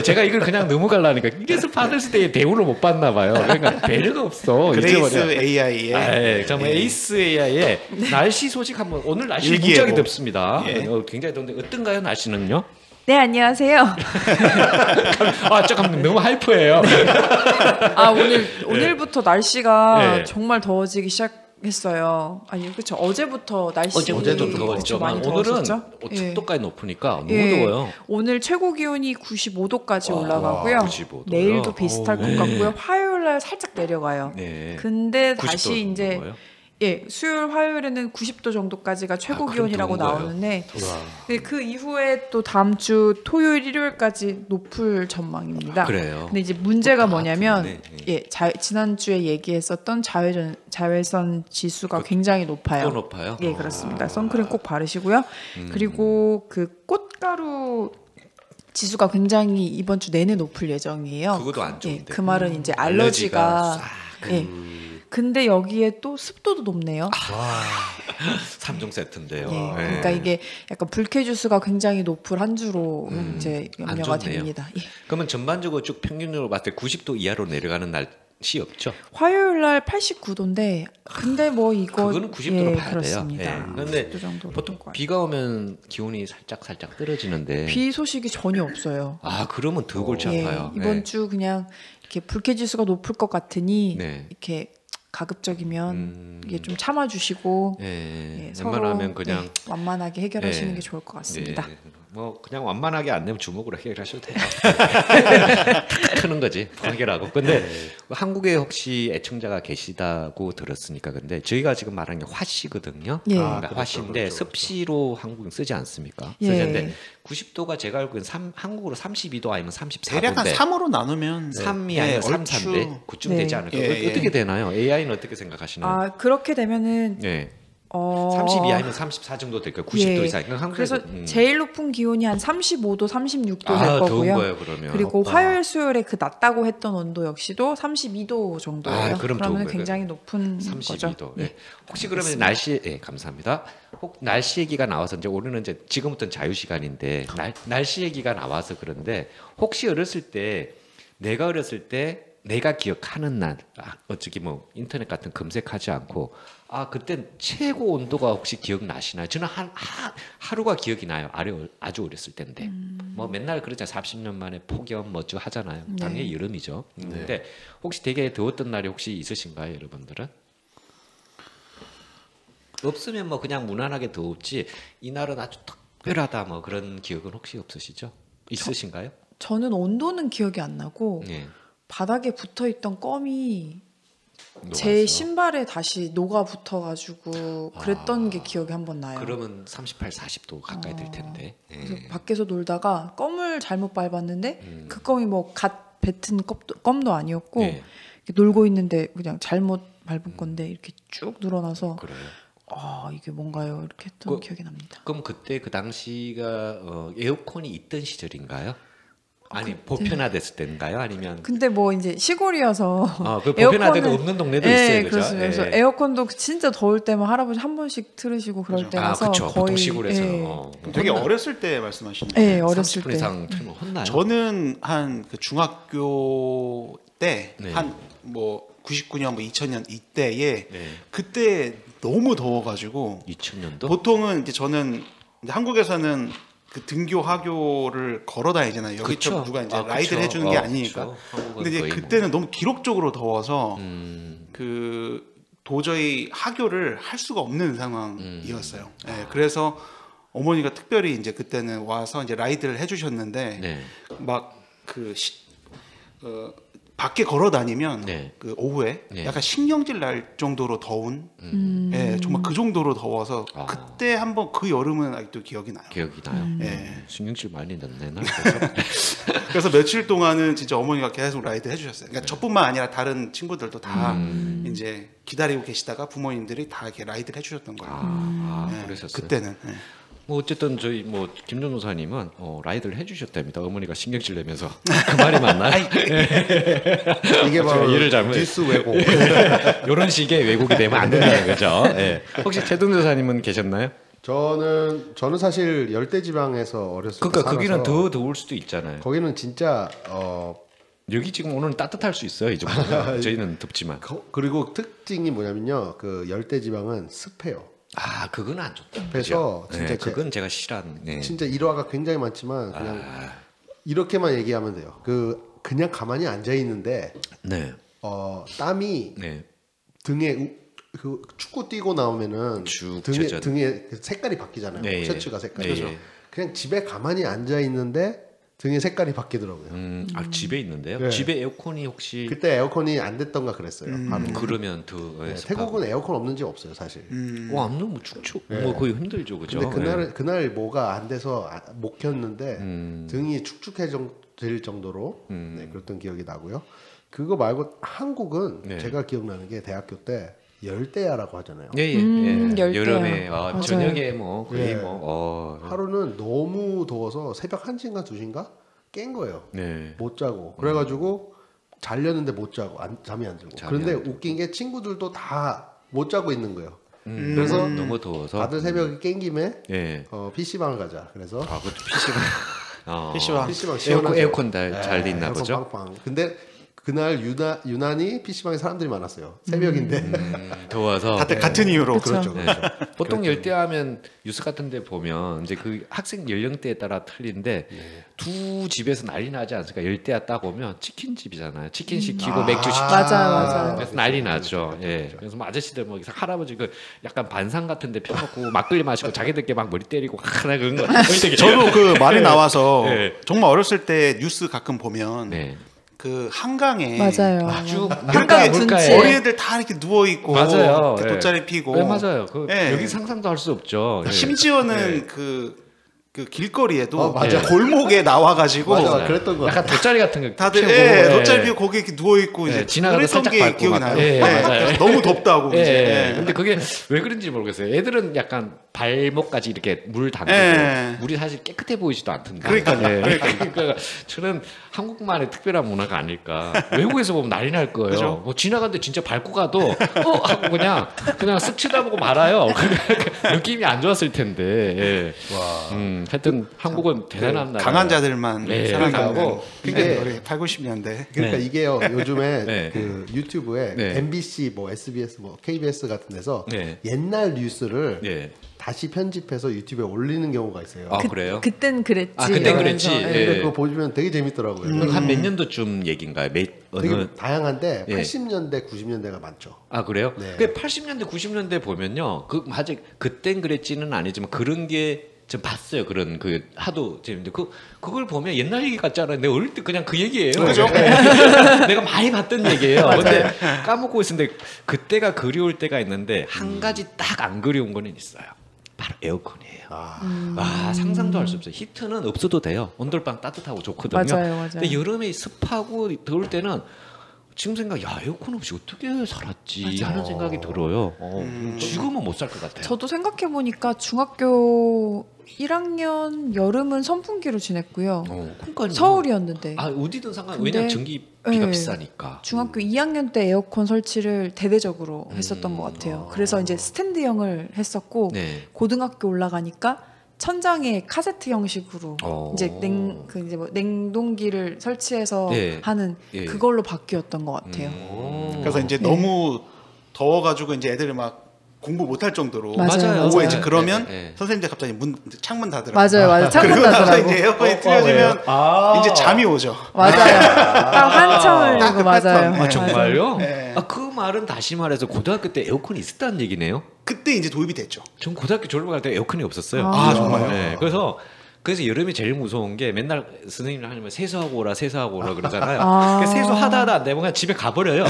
제가 이걸 그냥 넘어가려니까 이래서 받았을 때 대우를 못 받나 봐요. 그러니까 배려가 없어. 그레이스 AI의 정말 에이스 AI의 날씨 소식 한번. 오늘 날씨 굉장히 덥습니다. 굉장히 더운데 어떤가요, 날씨는요? 네, 안녕하세요. 잠깐만, 너무 하이퍼예요. 오늘부터 날씨가 정말 더워지기 시작했어요. 아니, 그렇죠. 어제부터 날씨 어제도 더웠죠. 많이 오늘은 더웠었죠? 습도까지 높으니까 너무 더워요. 오늘 최고 기온이 95도까지 올라가고요. 95도요? 내일도 비슷할 것 같고요. 화요일 날 살짝 내려가요. 근데 다시 이제 수요일 화요일에는 90도 정도까지가 최고 기온이라고 나오는데 그 이후에 또 다음 주 토요일 일요일까지 높을 전망입니다. 그래요. 근데 이제 문제가 뭐냐면 지난주에 얘기했었던 자외선 지수가 굉장히 높아요. 또 높아요? 예, 그렇습니다. 선크림 꼭 바르시고요. 그리고 그 꽃가루 지수가 굉장히 이번 주 내내 높을 예정이에요. 그것도 안 좋은데. 그 말은 이제 알러지가 근데 여기에 또 습도도 높네요. 3종 세트인데요. 그러니까 이게 약간 불쾌지수가 굉장히 높을 한 주로 이제 염려가 됩니다. 그러면 전반적으로 쭉 평균으로 봤을 때 90도 이하로 내려가는 날씨 없죠? 화요일 날 89도인데 근데 뭐 이거 그거는 90도로 봐야 그렇습니다. 돼요. 그런데 보통 비가 오면 기온이 살짝 떨어지는데 비 소식이 전혀 없어요. 그러면 더 골치 아파요. 이번 주 그냥 이렇게 불쾌지수가 높을 것 같으니 이렇게 가급적이면 이게 좀 참아주시고 서로 그냥 완만하게 해결하시는 게 좋을 것 같습니다. 뭐 그냥 완만하게 안 되면 주먹으로 해결하셔도 돼요. 크는 거지 해결하고. 근데 한국에 혹시 애청자가 계시다고 들었으니까 근데 저희가 지금 말하는 게 화씨거든요. 그러니까 화씨인데 습시로 한국은 쓰지 않습니까? 쓰는데 90도가 제가 알기로는 한국으로 32도 아니면 34도인데 대략 한 3으로 나누면 3이 아니면 3, 4인데 그쯤 되지 않을까? 어떻게 되나요? AI는 어떻게 생각하시나요? 그렇게 되면은 32 아니면 34 정도 될까요? 90도 이상. 그래서 제일 높은 기온이 한 35도, 36도 될 거고요. 더운 거예요, 그러면. 그리고 화요일, 수요일에 그 낮다고 했던 온도 역시도 32도 정도예요. 그러면 굉장히 높은 32도. 거죠. 혹시 그러면 날씨 감사합니다. 날씨 얘기가 나와서 이제 우리는 이제 지금부터는 자유 시간인데 날씨 얘기가 나와서 그런데 혹시 내가 어렸을 때 내가 기억하는 날 어쩌기 뭐 인터넷 같은 검색하지 않고 그때 최고 온도가 혹시 기억나시나요? 저는 하루가 기억이 나요. 아주 어렸을 때인데 뭐 맨날 그러잖아요. 40년 만에 폭염 뭐죠 하잖아요. 당연히 여름이죠. 근데 혹시 되게 더웠던 날이 혹시 있으신가요, 여러분들은? 없으면 뭐 그냥 무난하게 더웠지 이날은 아주 특별하다 뭐 그런 기억은 혹시 없으시죠? 있으신가요? 저는 온도는 기억이 안 나고 바닥에 붙어있던 껌이 제 신발에 다시 녹아 붙어가지고 그랬던 게 기억이 한 번 나요. 그러면 38, 40도 가까이 될 텐데. 그래서 밖에서 놀다가 껌을 잘못 밟았는데 그 껌이 뭐 갓 뱉은 껌도 아니었고 이렇게 놀고 있는데 그냥 잘못 밟은 건데 이렇게 쭉 늘어나서 그래요. 이게 뭔가요? 이렇게 했던 기억이 납니다. 그럼 그때 그 당시가 에어컨이 있던 시절인가요? 아니 보편화됐을 때인가요? 아니면 근데 뭐 이제 시골이어서 그 보편화돼도 없는 동네도 있어요, 그죠? 그래서 에어컨도 진짜 더울 때만 할아버지 한 번씩 틀으시고 그럴 때라서 거의 보통 시골에서 되게 어렸을 때 말씀하시는 거예요. 네, 어렸을 30분 때. 이상 틀면 혼나요. 저는 한 그 중학교 때 한 뭐 99년 뭐 2000년 이때에 그때 너무 더워가지고 2000년도 보통은 이제 저는 이제 한국에서는 그 등교 하교를 걸어 다니잖아요. 여기저기 누가 이제 라이드를 해주는 게 아니니까. 근데 이제 그때는 너무 기록적으로 더워서 그 도저히 하교를 할 수가 없는 상황이었어요. 네, 그래서 어머니가 특별히 이제 그때는 와서 이제 라이드를 해주셨는데 네. 막 그 밖에 걸어 다니면 네. 그 오후에 네. 약간 신경질 날 정도로 더운, 예, 정말 그 정도로 더워서 그때 한번 그 여름은 아직도 기억이 나요. 기억이 나요. 예. 신경질 많이 났네. 나 그래서 며칠 동안은 진짜 어머니가 계속 라이드 해주셨어요. 그러니까 저뿐만 아니라 다른 친구들도 다 이제 기다리고 계시다가 부모님들이 다 이렇게 라이드를 해주셨던 거예요. 예, 그랬었어요. 그때는. 예. 뭐 어쨌든 저희 뭐 김전도사님은 라이드를 해주셨답니다. 어머니가 신경질 내면서 그 말이 맞나요? 이게 바로 이해를 잘못 뉴스 왜곡. 이런 식의 왜곡이 되면 안 된다는 거죠. 네. 혹시 최동도사님은 계셨나요? 저는 사실 열대지방에서 어렸을 때 그러니까 살아서 거기는 더 더울 수도 있잖아요. 거기는 진짜 여기 지금 오늘 따뜻할 수 있어요. 이 정도. 저희는 덥지만. 그리고 특징이 뭐냐면요, 그 열대지방은 습해요. 아, 그건 안 좋다. 그래서 그죠? 진짜 네, 그건 제가 싫어하는. 네. 진짜 일화가 굉장히 많지만 그냥 이렇게만 얘기하면 돼요. 그냥 가만히 앉아 있는데 네. 땀이 네. 등에 그 축구 뛰고 나오면은 쭉 등에 색깔이 바뀌잖아요. 네, 셔츠가 색깔이. 네. 그래서 그냥 집에 가만히 앉아 있는데 등에 색깔이 바뀌더라고요. 집에 있는데요? 네. 집에 에어컨이 혹시 그때 에어컨이 안 됐던가 그랬어요. 바로. 그러면 더 네, 태국은 에어컨 없는 집 없어요, 사실. 안 너무 축축. 뭐 거의 힘들죠, 그죠? 근데 그날 뭐가 안 돼서 못 켰는데 등이 축축해질 정도로 네, 그랬던 기억이 나고요. 그거 말고 한국은 네. 제가 기억나는 게 대학교 때 열대야라고 하잖아요. 예. 열대야. 여름에 맞아요. 저녁에 뭐 거의 네. 뭐 하루는 너무 더워서 새벽 1시인가 2시인가 깬 거예요. 네. 못 자고. 그래가지고 자려는데 못 자고 잠이 안 들고. 잠이 그런데 안 웃긴 게 친구들도 다 못 자고 있는 거예요. 그래서 너무 더워서 다들 새벽에 깬 김에 예. PC방을 가자. 그래서 그것도 PC방. PC방. 시원하죠. 에어컨 잘 돼 있나 에어컨 보죠? 빵빵. 근데 그날 유난히 PC방에 사람들이 많았어요. 새벽인데. 더워서 다들 같은 이유로. 그렇죠. 네. 보통 열대하면 뉴스 같은데 보면 이제 그 학생 연령대에 따라 틀린데 두 집에서 난리 나지 않습니까? 열대야 딱 오면 치킨집이잖아요. 치킨 시키고 맥주 시키고 맞아요. 그래서 난리 나죠. 예. 그래서 뭐 아저씨들 뭐 할아버지 그 약간 반상 같은데 펴놓고 막걸리 마시고 자기들끼리 막 머리 때리고 하나 그런 거. 저도 그 말이 나와서 네. 정말 어렸을 때 뉴스 가끔 보면 네. 그 한강에 맞아요. 쭉 한강 둔치. 어린애들 다 이렇게 누워 있고 맞아요. 돗자리 피고. 네, 맞아요. 예. 여기 상상도 할 수 없죠. 예. 심지어는 그 길거리에도 맞아. 골목에 나와가지고 맞아, 그랬던 거. 약간 돗자리 같은 거 다들 피우고, 돗자리 피고 거기 이렇게 누워 있고 이제 지나가다 그랬던 살짝 게 밟고 기억이 막. 나요. 예, 맞아요. 그래서 너무 덥다고 예. 이제. 근데 그게 왜 그런지 모르겠어요. 애들은 약간 발목까지 이렇게 물 담그고 예. 물이 사실 깨끗해 보이지도 않던데. 그러니까요. 그러니까 저는 한국만의 특별한 문화가 아닐까. 외국에서 보면 난리 날 거예요. 그죠? 뭐 지나가는데 진짜 밟고 가도 하고 그냥 쓱 쳐다보고 말아요. 느낌이 안 좋았을 텐데. 예. 하여튼 한국은 대단한 나라. 강한 자들만 네. 살아가고 그게- 우리 8, 90년대. 그러니까 네. 이게요. 요즘에 네. 그 유튜브에 네. MBC, 뭐 SBS, 뭐 KBS 같은 데서 네. 옛날 뉴스를 예. 다시 편집해서 유튜브에 올리는 경우가 있어요. 아, 그래요? 그땐 그랬지. 아, 그땐 그랬지. 이러면서, 예. 근데 그거 보시면 되게 재밌더라고요. 한 몇 년도쯤 얘기인가요? 되게 다양한데 예. 80년대, 90년대가 많죠. 아 그래요? 네. 그 80년대 90년대 보면요. 그 아직 그땐 그랬지는 아니지만 그런 게 좀 봤어요. 그런 그 하도 재밌는데 그걸 보면 옛날 얘기 같지 않아요? 내가 어릴 때 그냥 그 얘기예요. 그죠? 내가 많이 봤던 얘기예요. 근데 까먹고 있었는데 그때가 그리울 때가 있는데 한 가지 딱 안 그리운 거는 있어요. 바로 에어컨이에요. 상상도 할 수 없어요. 히트는 없어도 돼요. 온돌방 따뜻하고 좋거든요. 맞아요. 근데 여름에 습하고 더울 때는 지금 생각, 야 에어컨 없이 어떻게 살았지 하는 생각이 들어요. 지금은 못 살 것 같아요. 저도 생각해 보니까 중학교 1학년 여름은 선풍기로 지냈고요. 그러니까요. 서울이었는데 어디든 상관. 근데- 왜냐면 전기비가 네. 비싸니까. 중학교 2학년 때 에어컨 설치를 대대적으로 했었던 것 같아요. 그래서 이제 스탠드형을 했었고 네. 고등학교 올라가니까 천장에 카세트 형식으로 이제 이제 뭐 냉동기를 설치해서 네. 하는 예. 그걸로 바뀌었던 것 같아요. 그래서 이제 너무 더워가지고 이제 애들이 막 공부 못할 정도로 맞아요. 오후에 이제 그러면 네. 선생님들 갑자기 창문 닫으라고. 맞아요. 창문 그리고 나서 닫으라고. 이제 에어컨이 틀어지면 이제 잠이 오죠. 맞아요. 딱 한참을 딱 이고 그 맞아요. 패턴. 정말요? 네. 그 말은 다시 말해서 고등학교 때 에어컨이 있었다는 얘기네요. 그때 이제 도입이 됐죠. 전 고등학교 졸업할 때 에어컨이 없었어요. 아, 정말요? 네. 그래서 여름이 제일 무서운 게 맨날 선생님들 하면 세수하고 오라 그러잖아요. 그래서 세수하다 안 되면 그냥 집에 가버려요.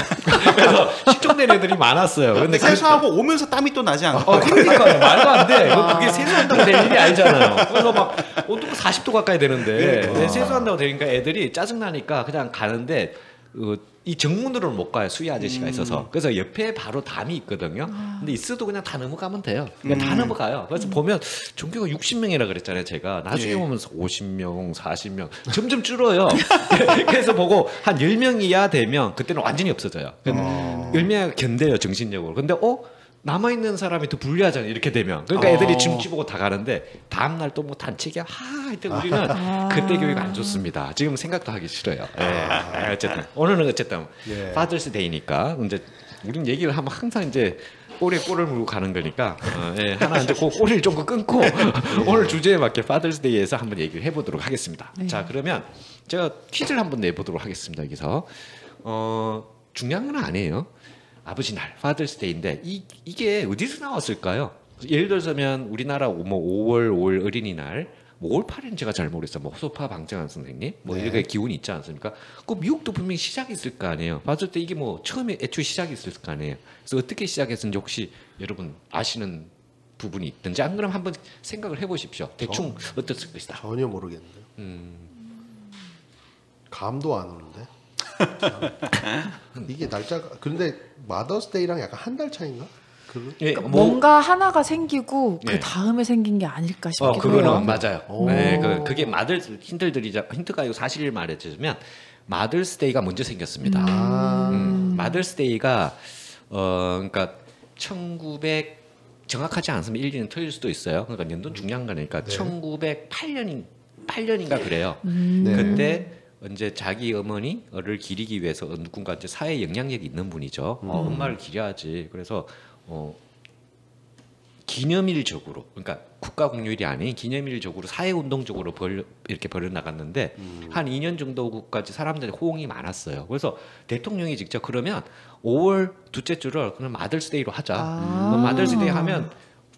그래서 실종된 애들이 많았어요. 근데 세수하고 오면서 땀이 또 나지 않아요? 그러니까요. 말도 안 돼. 그게 세수한다고 될 일이 아니잖아요. 그래서 막 온도가 40도 가까이 되는데 세수한다고 되니까 애들이 짜증나니까 그냥 가는데 이 정문으로는 못 가요. 수위 아저씨가 있어서. 그래서 옆에 바로 담이 있거든요. 근데 있어도 그냥 다 넘어가면 돼요. 그냥 다 넘어가요. 그래서 보면 종교가 60명이라 그랬잖아요. 제가 나중에 보면 50명, 40명 점점 줄어요. 그래서 보고 한 10명 이하 되면 그때는 완전히 없어져요. 10명 견뎌요 정신력으로. 근데 남아있는 사람이 더 불리하잖아요. 이렇게 되면. 그러니까 애들이 중치 보고 다 가는데 다음날 또 뭐 단체기야. 하여튼 우리는 그때 교육 안 좋습니다. 지금 생각도 하기 싫어요. 어쨌든 오늘은 파더스 데이니까 이제 우린 얘기를 하면 항상 이제 꼬리에 꼬리를 물고 가는 거니까 하나 이제 그 꼬리를 좀 끊고 오늘 주제에 맞게 파더스 데이에서 한번 얘기를 해보도록 하겠습니다. 자 그러면 제가 퀴즈를 한번 내보도록 하겠습니다. 여기서 중요한 건 아니에요. 아버지 날, 파더스 데이인데 이게 어디서 나왔을까요? 예를 들자면 우리나라 뭐 5월 5일 어린이날, 뭐 5월 8일은 제가 잘 모르겠어요. 뭐 호소파 방정환 선생님, 뭐 이렇게 기운이 있지 않습니까? 그 미국도 분명히 시작이 있을 거 아니에요. 파더스 데이 이게 뭐 처음에 애초에 시작이 있을 거 아니에요. 그래서 어떻게 시작했는지 혹시 여러분 아시는 부분이 있든지 안 그럼 한번 생각을 해보십시오. 대충 어떻을 것이다. 전혀 모르겠는데요. 감도 안 오는데. 이게 날짜가 근데 마더스데이랑 약간 한 달 차인가? 그러니까 뭔가 하나가 생기고 그 다음에 생긴 게 아닐까 싶기도 그거는 해요. 맞아요. 네, 그게 힌트가 이거 사실을 말해주면 마더스데이가 먼저 생겼습니다. 마더스데이가 그러니까 1900 정확하지 않으면 일리는 틀릴 수도 있어요. 그러니까 연도는 중요한 거니까 1908년인가 그래요. 그때 이제 자기 어머니를 기리기 위해서 누군가 이제 사회 영향력이 있는 분이죠. 엄마를 기려야지. 그래서 기념일적으로, 그러니까 국가 공휴일이 아닌 기념일적으로 사회 운동적으로 이렇게 벌여 나갔는데 한 2년 정도까지 사람들의 호응이 많았어요. 그래서 대통령이 직접 그러면 5월 둘째 주를 그럼 마더스데이로 하자. 마더스데이 하면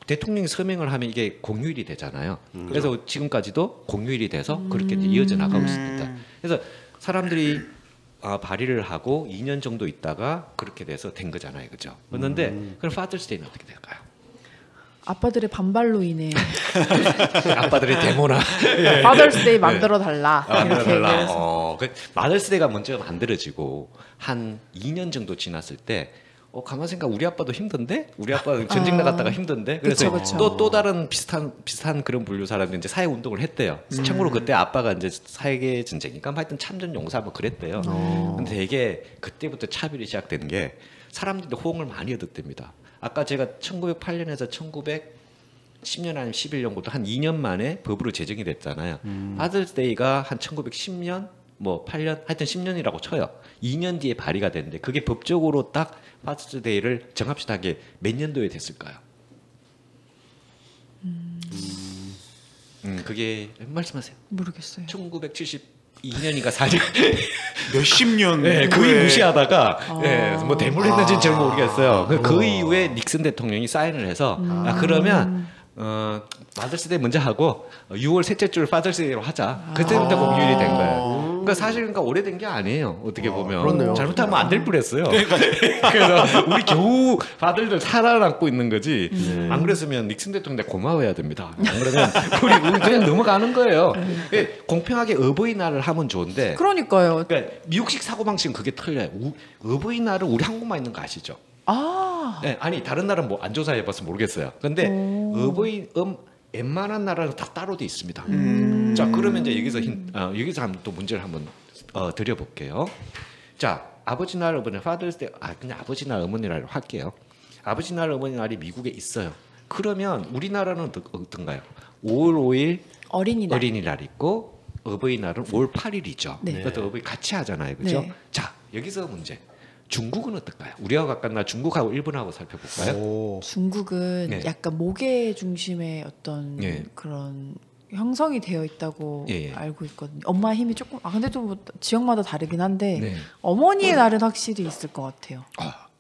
대통령이 서명을 하면 이게 공휴일이 되잖아요. 그래서 지금까지도 공휴일이 돼서 그렇게 이어져 나가고 있습니다. 그래서 사람들이 발의를 하고 2년 정도 있다가 그렇게 돼서 된 거잖아요, 그죠? 그런데 그럼 파더스데이는 어떻게 될까요? 아빠들의 반발로 인해 아빠들의 데모나 파더스데이 만들어 달라. 이렇게 마더스데이가 먼저 만들어지고 한 2년 정도 지났을 때. 가만 생각 우리 아빠도 힘든데 우리 아빠 전직 나갔다가 힘든데 그래서 그쵸. 또 다른 비슷한 그런 분류 사람들이 이제 사회 운동을 했대요. 참고로 그때 아빠가 이제 사회계 전쟁이니까 하여튼 참전 용사 뭐 그랬대요. 근데 되게 그때부터 차별이 시작된 게 사람들이 호응을 많이 얻었답니다. 아까 제가 1908년에서 1910년 아니면 11년부터 한 2년 만에 법으로 제정이 됐잖아요. 파더스데이가 한 1910년 뭐 8년 하여튼 10년이라고 쳐요. 2년 뒤에 발의가 됐는데 그게 법적으로 딱 파더스데이를 정합시다 하게 몇 년도에 됐을까요? 그게 말씀하세요. 모르겠어요. 1972년인가 4년 몇십 년 거의 무시하다가 뭐 대물을 했는지는 잘 모르겠어요. 그 이후에 닉슨 대통령이 사인을 해서 그러면 마더스데이 먼저 하고 6월 셋째 주를 파더스데이로 하자. 그때부터 공휴일이 된 거예요. 그러니까 사실 오래된 게 아니에요. 어떻게 보면 그렇네요. 잘못하면 안 될 뻔했어요. 그래서 우리 겨우 파들들 살아남고 있는 거지. 안 그랬으면 닉슨 대통령 고마워해야 됩니다. 안 그러면 우리 그냥 넘어가는 거예요. 공평하게 어버이날을 하면 좋은데. 그러니까요. 그러니까 미국식 사고방식은 그게 틀려요. 어버이날은 우리 한국만 있는 거 아시죠? 네, 아니 다른 나라는 뭐 안 조사해봐서 모르겠어요. 근데 웬만한 나라는 다 따로 돼 있습니다. 자 그러면 이제 여기서 한번 또 문제를 한번 드려볼게요. 자 아버지 날 어머니 파더스데이 그냥 아버지 날 어머니 날로 할게요. 아버지 날 어머니 날이 미국에 있어요. 그러면 우리나라는 어떤가요? 5월 5일 어린이날 있고 어버이날은 5월 8일이죠. 네. 그래서 어버이 같이 하잖아요, 그죠? 네. 자 여기서 문제. 중국은 어떨까요? 우리하고 가깝나 중국하고 일본하고 살펴볼까요? 오. 중국은 네. 약간 모계 중심의 어떤 네. 그런 형성이 되어 있다고 예, 예. 알고 있거든요. 엄마의 힘이 조금 근데 또 뭐 지역마다 다르긴 한데 네. 어머니의 날은 확실히 있을 것 같아요.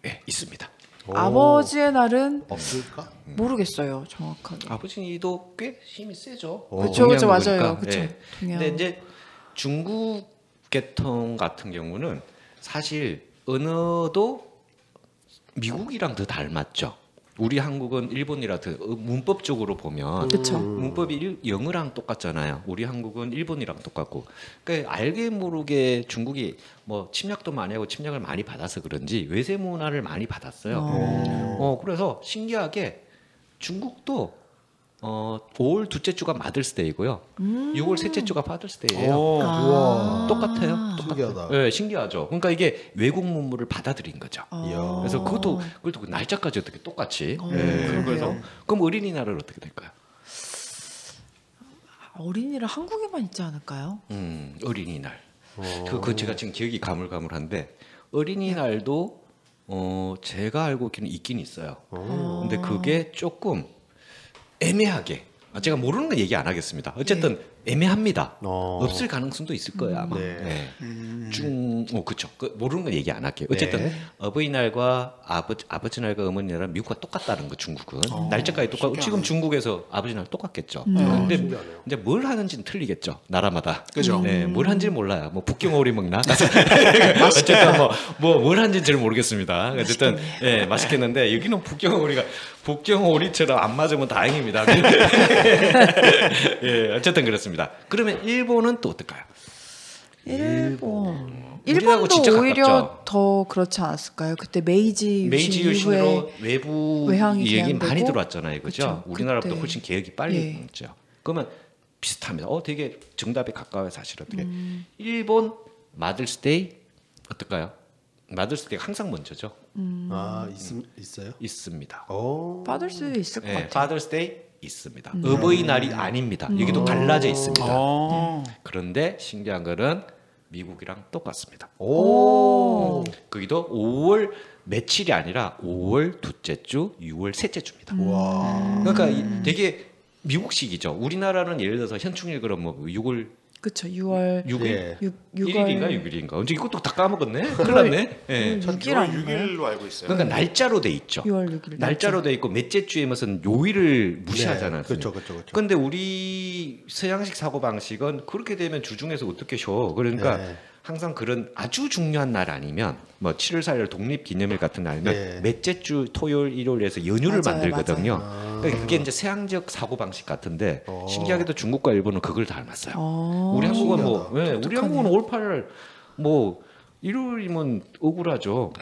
예, 있습니다. 오. 아버지의 날은 없을까? 모르겠어요 정확하게. 아버지도 꽤 힘이 세죠. 그쵸, 그쵸, 동양 맞아요. 보니까. 그쵸. 예. 동양. 근데 이제 중국 계통 같은 경우는 사실 언어도 미국이랑 더 닮았죠. 우리 한국은 일본이라 더 문법적으로 보면 그쵸. 문법이 영어랑 똑같잖아요. 우리 한국은 일본이랑 똑같고. 그러니까 알게 모르게 중국이 뭐 침략도 많이 하고 침략을 많이 받아서 그런지 외세 문화를 많이 받았어요. 그래서 신기하게 중국도 5월 둘째 주가 마더스데이고요. 6월 셋째 주가 파더스데이예요. 우와. 똑같아요. 신기하다. 네, 신기하죠. 그러니까 이게 외국 문물을 받아들인 거죠. 이야. 그래서 그것도 날짜까지 어떻게 똑같이. 그러게요. 그래서 그럼 어린이날은 어떻게 될까요? 어린이를 한국에만 있지 않을까요? 어린이날. 그 제가 지금 기억이 가물가물한데 어린이날도 제가 알고 있긴 있어요. 근데 그게 조금 애매하게. 제가 모르는 건 얘기 안 하겠습니다. 어쨌든 애매합니다. 없을 가능성도 있을 거예요 아마. 네. 그렇죠. 모르는 건 얘기 안 할게요. 어쨌든 네. 어버이날과 아버지날과 어머니날은 미국과 똑같다는 거 중국은 날짜까지 똑같고 지금 중국에서 아버지날 똑같겠죠. 근데 신기하네요. 이제 뭘 하는지는 틀리겠죠. 나라마다. 그죠. 네, 뭘 하는지 몰라요. 뭐 북경오리 먹나? 어쨌든 뭘 하는지 잘 모르겠습니다. 어쨌든 예, 맛있겠는데 여기는 북경오리처럼 안 맞으면 다행입니다. 예, 어쨌든 그렇습니다. 그러면 일본은 또 어떨까요? 일본. 우리하고 일본도 진짜 오히려 가깝죠. 더 그렇지 않았을까요? 그때 메이지 유신으로 이후에 외부 외항이 얘기 많이 제한되고? 들어왔잖아요, 그죠? 그쵸. 우리나라보다 그때. 훨씬 개혁이 빨리 예. 됐죠. 그러면 비슷합니다. 되게 정답에 가까워요, 사실 어떻게? 일본 마더스데이 어떨까요? 마더스데이가 항상 먼저죠. 있어요? 있습니다. 오. 받을 수 있을 것 같아요. 파더스데이 있습니다. 어버이날이 아닙니다. 여기도 갈라져 있습니다. 그런데 신기한 거는 미국이랑 똑같습니다. 오. 거기도 5월 며칠이 아니라 5월 둘째 주, 6월 셋째 주입니다. 와. 그러니까 되게 미국식이죠. 우리나라는 예를 들어서 현충일 그럼 뭐 6월 그렇죠. 6월 6일 예. 1일인가 6일인가 언제 이것도 다 까먹었네. 큰일 났네. 예. 6일 아닌가요? 6일로 알고 있어요. 그러니까 날짜로 돼 있죠. 6월 6일 날짜로 돼 있고 몇째 주에 무슨 요일을 무시하잖아요. 네, 그렇죠. 근데 우리 서양식 사고 방식은 그렇게 되면 주중에서 어떻게 쉬어? 그러니까 네. 항상 그런 아주 중요한 날 아니면 뭐 7월 4일 독립기념일 같은 날 아니면 네. 몇째 주 토요일 일요일에서 연휴를 맞아요, 만들거든요. 맞아요. 그러니까 그게 이제 서양적 사고 방식 같은데 신기하게도 중국과 일본은 그걸 닮았어요. 우리 한국은 뭐 우리 한국은 5월 8일 뭐 일요일이면 억울하죠.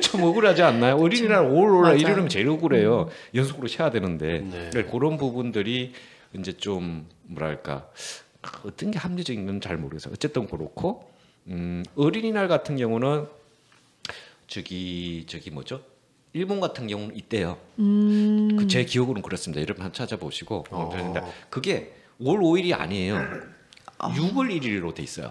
좀 억울하지 않나요? 어린이날 5월 일요일이면 제일 억울해요. 연속으로 쉬어야 되는데 네. 그러니까 그런 부분들이 이제 좀 뭐랄까 어떤 게 합리적인 건 잘 모르겠어요. 어쨌든 그렇고 어린이날 같은 경우는 저기 뭐죠? 일본 같은 경우는 있대요. 제 기억으로는 그렇습니다. 여러분 한번 찾아보시고 그런데 그게 5월 5일이 아니에요. 6월 1일로 돼 있어요.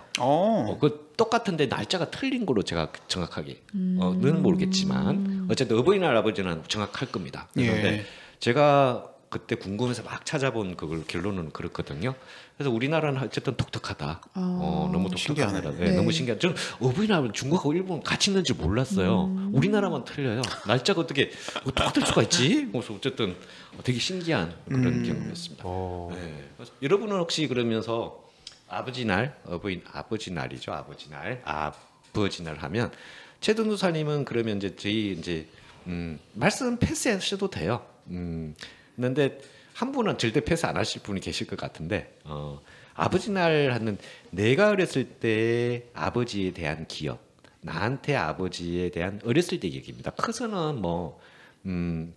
그 똑같은데 날짜가 틀린 거로 제가 정확하게 는 모르겠지만 어쨌든 어버이날 아버지는 정확할 겁니다. 그런데 예. 제가 그때 궁금해서 막 찾아본 그걸 결론은 그렇거든요. 그래서 우리나라는 어쨌든 독특하다. 너무 독특합니다. 신기하네. 네, 너무 신기하죠. 저는 어버이날은 중국하고 일본 같이 있는 줄 몰랐어요. 우리나라만 틀려요. 날짜가 어떻게 똑같을 수가 있지? 그래서 어쨌든 되게 신기한 그런 경험이었습니다. 네. 그래서 여러분은 혹시 그러면서 아버지날, 아버지날이죠. 아버지날 하면 최든우사님은 그러면 이제 저희 이제 말씀 패스하셔도 돼요. 그런데 한 분은 절대 패스 안 하실 분이 계실 것 같은데 아버지날 하는 내가 어렸을 때 아버지에 대한 기억, 나한테 아버지에 대한 어렸을 때 얘기입니다. 커서는 뭐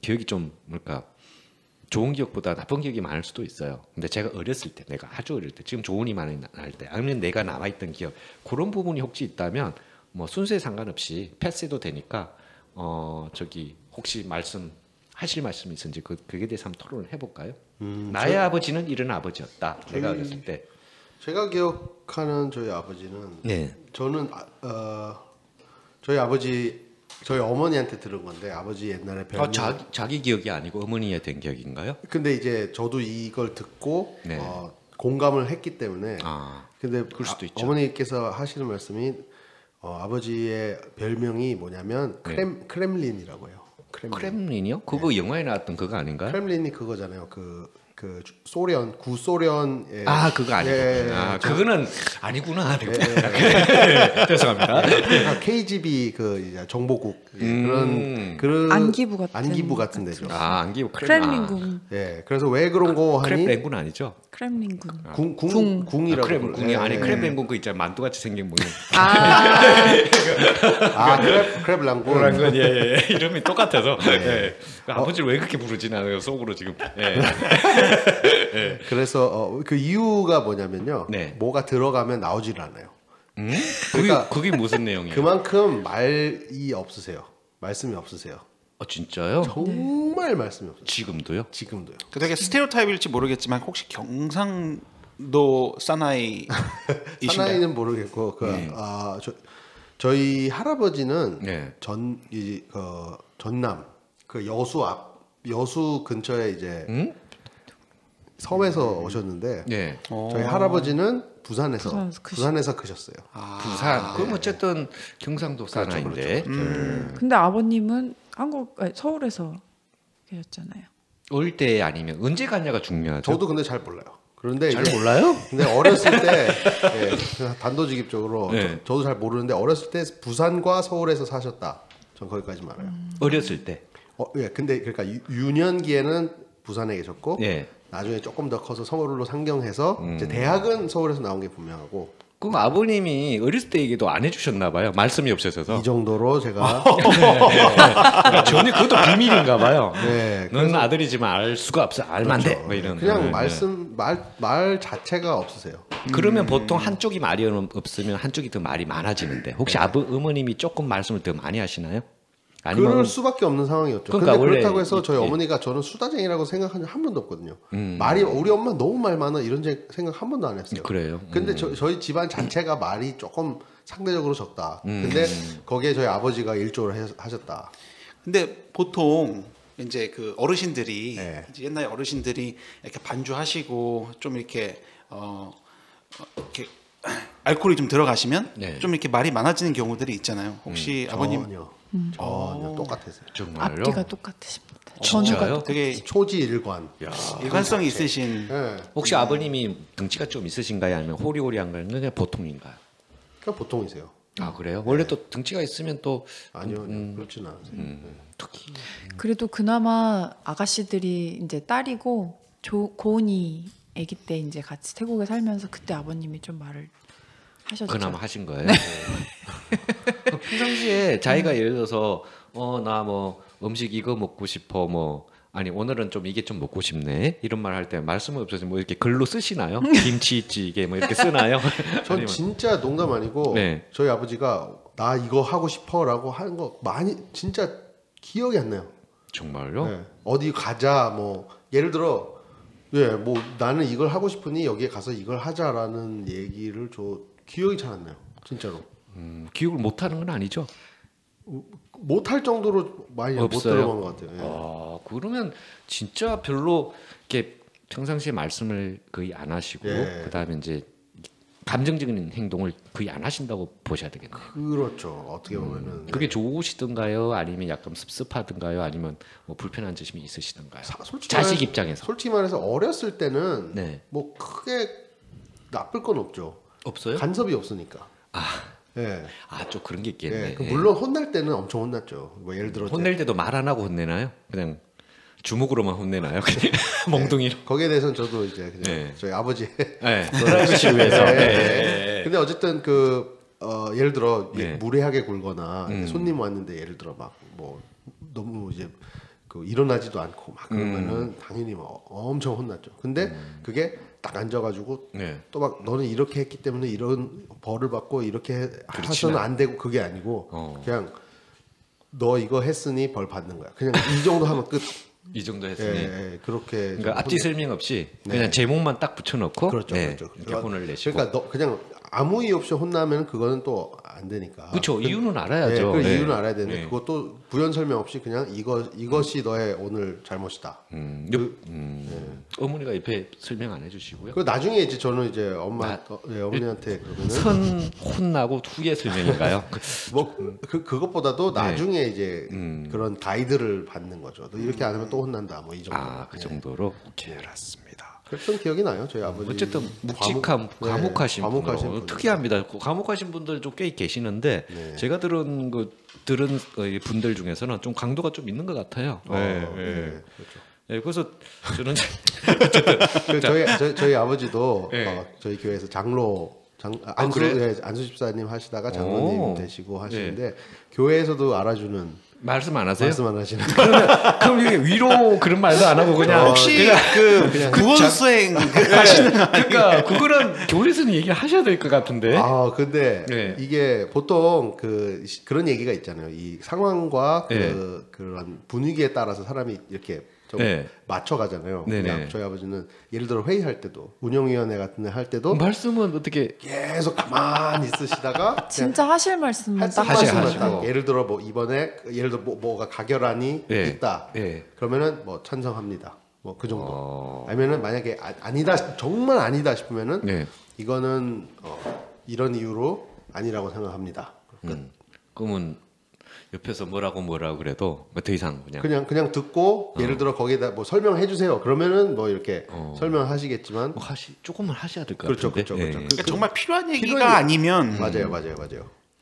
기억이 좀 뭘까 좋은 기억보다 나쁜 기억이 많을 수도 있어요. 근데 제가 어렸을 때, 내가 아주 어릴 때, 지금 좋은이 많이 날 때, 아니면 내가 남아있던 기억 그런 부분이 혹시 있다면 뭐 순서에 상관없이 패스해도 되니까 저기 혹시 하실 말씀이 있는지 그게 대해서 한번 토론을 해볼까요? 나의 아버지는 이런 아버지였다. 내가 어렸을 때. 제가 기억하는 저희 아버지는 네. 저는 저희 어머니한테 들은 건데 아버지 옛날에 별명. 자기 기억이 아니고 어머니에 된 기억인가요? 근데 이제 저도 이걸 듣고 네. 공감을 했기 때문에. 근데 그럴 수도 있죠. 어머니께서 하시는 말씀이 아버지의 별명이 뭐냐면 크렘린이라고 해요. 크렘린이요? 그거 영화에 나왔던 그거 아닌가요? 크렘린이 그거잖아요. 그 소련 구소련의 그거 아니고 그거는 아니구나. 죄송합니다. KGB 그 이제 정보국 그런 안기부 같은 데죠. 안기부 크렘린궁. 그래서 왜 그런 거 하니? 크렘린군 아니죠? 크렘린궁. 궁이라고. 크렘궁이 아니 크렘린궁 그 있잖아 만두같이 생긴 모양. 크렘란군. 예. 이름이 똑같아서. 아버지를 왜 그렇게 부르지 나요 속으로 지금. 그래서 그 이유가 뭐냐면요. 뭐가 들어가면 나오질 않아요. 그러니까 그게 무슨 내용이에요? 그만큼 말이 없으세요. 말씀이 없으세요. 진짜요? 정말 말씀이 없어요. 지금도요? 지금도요. 그 되게 스테레오타입일지 모르겠지만 혹시 경상도 사나이이신가요? 사나이는 모르겠고 저희 할아버지는 전남 그 여수 근처에 이제 섬에서 오셨는데 저희 할아버지는 부산에서 크셨어요. 부산. 그럼 어쨌든 경상도 사나이인데. 근데 아버님은 서울에서 계셨잖아요. 어릴 때 아니면 언제 갔냐가 중요하죠. 저도 근데 잘 몰라요. 그런데 잘 몰라요? 근데 어렸을 때 단도직입적으로 저도 잘 모르는데 어렸을 때 부산과 서울에서 사셨다. 전 거기까지 알아요. 어렸을 때. 근데 그러니까 유년기에는 부산에 계셨고 나중에 조금 더 커서 서울로 상경해서 이제 대학은 서울에서 나온 게 분명하고. 그럼 아버님이 어렸을 때 얘기도 안 해주셨나 봐요. 말씀이 없으셔서. 이 정도로 제가 전혀 그것도 비밀인가 봐요. 넌 아들이지만 알 수가 없어. 알면 안 돼. 뭐 이런. 그냥 말 자체가 없으세요. 그러면 보통 한쪽이 말이 없으면 한쪽이 더 말이 많아지는데 혹시 어머님이 조금 말씀을 더 많이 하시나요? 아니면 그럴 수밖에 없는 상황이었죠. 그러니까 근데 그렇다고 해서 저희 어머니가 저는 수다쟁이라고 생각한 적 한 번도 없거든요. 우리 엄마 너무 말 많아 이런 생각 한 번도 안 했어요. 그래요. 근데 저희 집안 자체가 말이 조금 상대적으로 적다. 근데 거기에 저희 아버지가 일조를 하셨다. 근데 보통 이제 그 어르신들이 이제 옛날 어르신들이 이렇게 반주하시고 좀 이렇게 이렇게 알코올이 좀 들어가시면 좀 이렇게 말이 많아지는 경우들이 있잖아요. 혹시 아버님 전혀 똑같으세요. 정말요? 앞뒤가 똑같으십니다. 진짜요? 되게 초지일관. 일관성이 있으신. 혹시 아버님이 등치가 좀 있으신가요? 아니면 호리호리한가요? 그냥 보통인가요? 그냥 보통이세요. 그래요? 원래 또 등치가 있으면 또 아니요, 그렇지는 않으세요. 특히 그래도 그나마 아가씨들이 이제 딸이고 고은이 아기 때 이제 같이 태국에 살면서 그때 아버님이 좀 말을 하셨죠. 그나마 하신 거예요. 평상시에 자기가 예를 들어서 나 뭐 음식 이거 먹고 싶어 뭐 아니 오늘은 좀 이게 좀 먹고 싶네 이런 말 할 때 말씀이 없어서 뭐 이렇게 글로 쓰시나요? 김치찌개 뭐 이렇게 쓰나요? 전 진짜 농담 아니고 저희 아버지가 나 이거 하고 싶어라고 하는 거 많이 진짜 기억이 안 나요. 정말요? 어디 가자 뭐 예를 들어 뭐 나는 이걸 하고 싶으니 여기에 가서 이걸 하자라는 얘기를 기억이 잘 안 나요. 진짜로. 기억을 못 하는 건 아니죠? 못할 정도로 많이 못 들어본 것 같아요. 그러면 진짜 별로 이렇게 평상시에 말씀을 거의 안 하시고 그다음에 이제 감정적인 행동을 거의 안 하신다고 보셔야 되겠네요. 그렇죠. 어떻게 보면은 그게 좋으시던가요? 아니면 약간 습습하던가요? 아니면 뭐 불편한 점이 있으시던가요? 자식 입장에서. 솔직히 말해서 어렸을 때는 뭐 크게 나쁠 건 없죠. 없어요? 간섭이 없으니까. 좀 그런 게 있겠네. 물론 혼날 때는 엄청 혼났죠. 뭐 예를 들어 혼낼 때도 말 안 하고 혼내나요? 그냥 주먹으로만 혼내나요? 그냥 몽둥이로. 거기에 대해서는 저도 이제 그냥 저희 아버지 프라이버시를 위해서. 근데 어쨌든 예를 들어 무례하게 굴거나 손님 왔는데 예를 들어 막 뭐 너무 이제 일어나지도 않고 막 그러면은 당연히 막 엄청 혼났죠. 근데 그게 딱 앉아가지고 또 막 너는 이렇게 했기 때문에 이런 벌을 받고 이렇게 하서는 안 되고 그게 아니고 그냥 너 이거 했으니 벌 받는 거야. 그냥 이 정도 하면 끝. 이 정도 했으니. 그렇게. 그러니까 앞뒤 설명 없이 그냥 제목만 딱 붙여놓고 그렇죠. 이렇게 혼을 내시고. 그러니까 너 그냥 아무 이유 없이 혼나면 그거는 또 안 되니까. 그렇죠. 이유는 알아야죠. 그 네. 이유는 알아야 되는데 네. 그것도 부연 설명 없이 그냥 이것이 너의 오늘 잘못이다. 어머니가 옆에 설명 안 해주시고요. 그 나중에 이제 저는 이제 어머니한테 그러면은 선 혼나고 후에 설명인가요? 뭐 그것보다도 나중에 이제 그런 가이드를 받는 거죠. 너 이렇게 안 하면 또 혼난다. 뭐 이 정도. 그 정도로. 네. 그렇습니다. 그랬던 기억이 나요. 저희 아버지. 어쨌든 묵직한 과묵하신 분으로 특이합니다. 과묵하신 분들 좀 꽤 계시는데 제가 들은 분들 중에서는 좀 강도가 좀 있는 것 같아요. 그렇죠. 네, 그래서 저는 저희 아버지도 네. 저희 교회에서 안수 집사님 하시다가 장로님 되시고 하시는데 교회에서도 알아주는 말씀 안 하세요? 말씀 안 하시는. 그럼 이게 위로 그런 말도 안 하고 그냥 혹시 그 구원 수행 하시는 그러니까 그거는 교회에서는 얘기를 하셔야 될 것 같은데. 근데 이게 보통 그런 얘기가 있잖아요. 이 상황과 그런 분위기에 따라서 사람이 이렇게 좀 맞춰가잖아요. 그냥 저희 아버지는 예를 들어 회의할 때도 운영위원회 같은 데 할 때도 말씀은 어떻게 계속 가만히 있으시다가 진짜 하실 말씀만 딱 하시고 예를 들어 뭐 이번에 예를 들어 뭐가 가결안이 있다. 그러면은 뭐 찬성합니다. 뭐 그 정도. 아니면은 만약에 아니다 정말 아니다 싶으면은 이거는 이런 이유로 아니라고 생각합니다. 그러면 옆에서 뭐라고 그래도 더 이상 그냥 듣고 예를 들어 거기에다 뭐 설명해 주세요. 그러면은 뭐 이렇게 설명하시겠지만 조금만 하셔야 될 것 그렇죠, 같은데. 그렇죠. 그러니까 정말 필요한 얘기가 아니면 맞아요.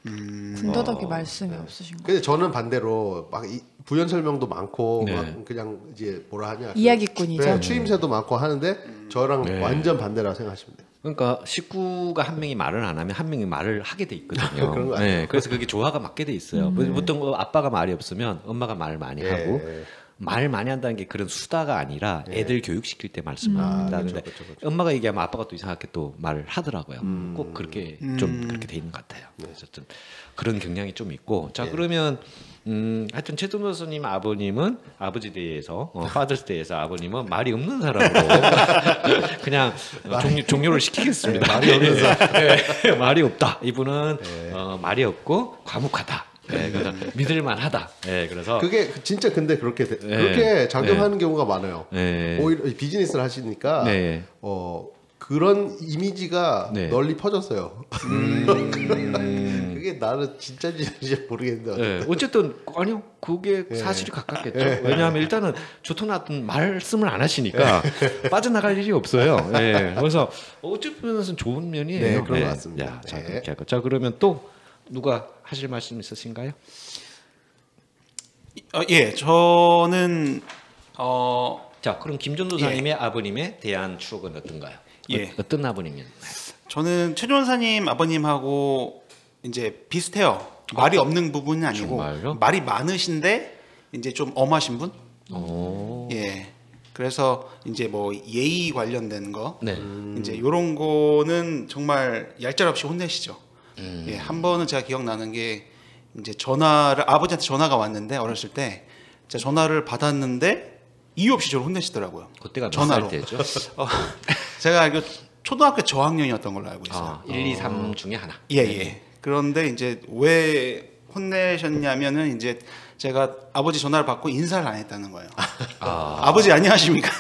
군더더기 말씀이 없으신 거. 근데 저는 반대로 막 부연 설명도 많고 막 그냥 이제 뭐라 하냐 이야기꾼이죠. 추임새도 많고 하는데 저랑 완전 반대라고 생각하시면 돼요. 그러니까 식구가 한 명이 말을 안 하면 한 명이 말을 하게 돼 있거든요. 그런 거 아니에요? 그래서 그게 조화가 맞게 돼 있어요. 보통 아빠가 말이 없으면 엄마가 말을 많이 하고 말 많이 한다는 게 그런 수다가 아니라 애들 교육시킬 때 말씀합니다. 근데 엄마가 얘기하면 아빠가 또 이상하게 또 말을 하더라고요. 꼭 그렇게 좀 그렇게 돼 있는 것 같아요. 어쨌든 그런 경향이 좀 있고 자 그러면 하여튼 최동 교수님 아버님은 아버지 대에서 파더스 대에서 아버님은 말이 없는 사람으로 그냥 종료를 시키겠습니다. 말이 없는 사람. 말이 없다. 이분은 말이 없고 과묵하다. 그래서 믿을만하다. 그래서 그게 진짜 근데 그렇게 작용하는 경우가 많아요. 오히려 비즈니스를 하시니까 그런 이미지가 널리 퍼졌어요. 그게 나는 진짜인지 모르겠는데 어쨌든 아니요 그게 사실이 가깝겠죠. 왜냐하면 일단은 좋든 말씀을 안 하시니까 빠져나갈 일이 없어요. 그래서 어쨌든 면에서는 좋은 면이에요. 그런 것 같습니다. 자 그러면 또 누가 하실 말씀 있으신가요? 저는 자 그럼 김전도사님의 아버님에 대한 추억은 어떤가요? 어떤 아버님이었나요? 저는 최 전사님 아버님하고 이제 비슷해요. 말이 없는 부분은 아니고 정말요? 말이 많으신데 이제 좀 엄하신 분. 그래서 이제 뭐 예의 관련된 거, 이제 이런 거는 정말 얄짤없이 혼내시죠. 한 번은 제가 기억나는 게 이제 아버지한테 전화가 왔는데 어렸을 때 제가 전화를 받았는데 이유 없이 저를 혼내시더라고요. 그때가 전화로. 몇 살 때죠? 제가 알고 초등학교 저학년이었던 걸로 알고 있어요. 1, 2, 3 중에 하나. 그런데 이제 왜 혼내셨냐면은 이제 제가 아버지 전화를 받고 인사를 안 했다는 거예요. 아버지 안녕하십니까?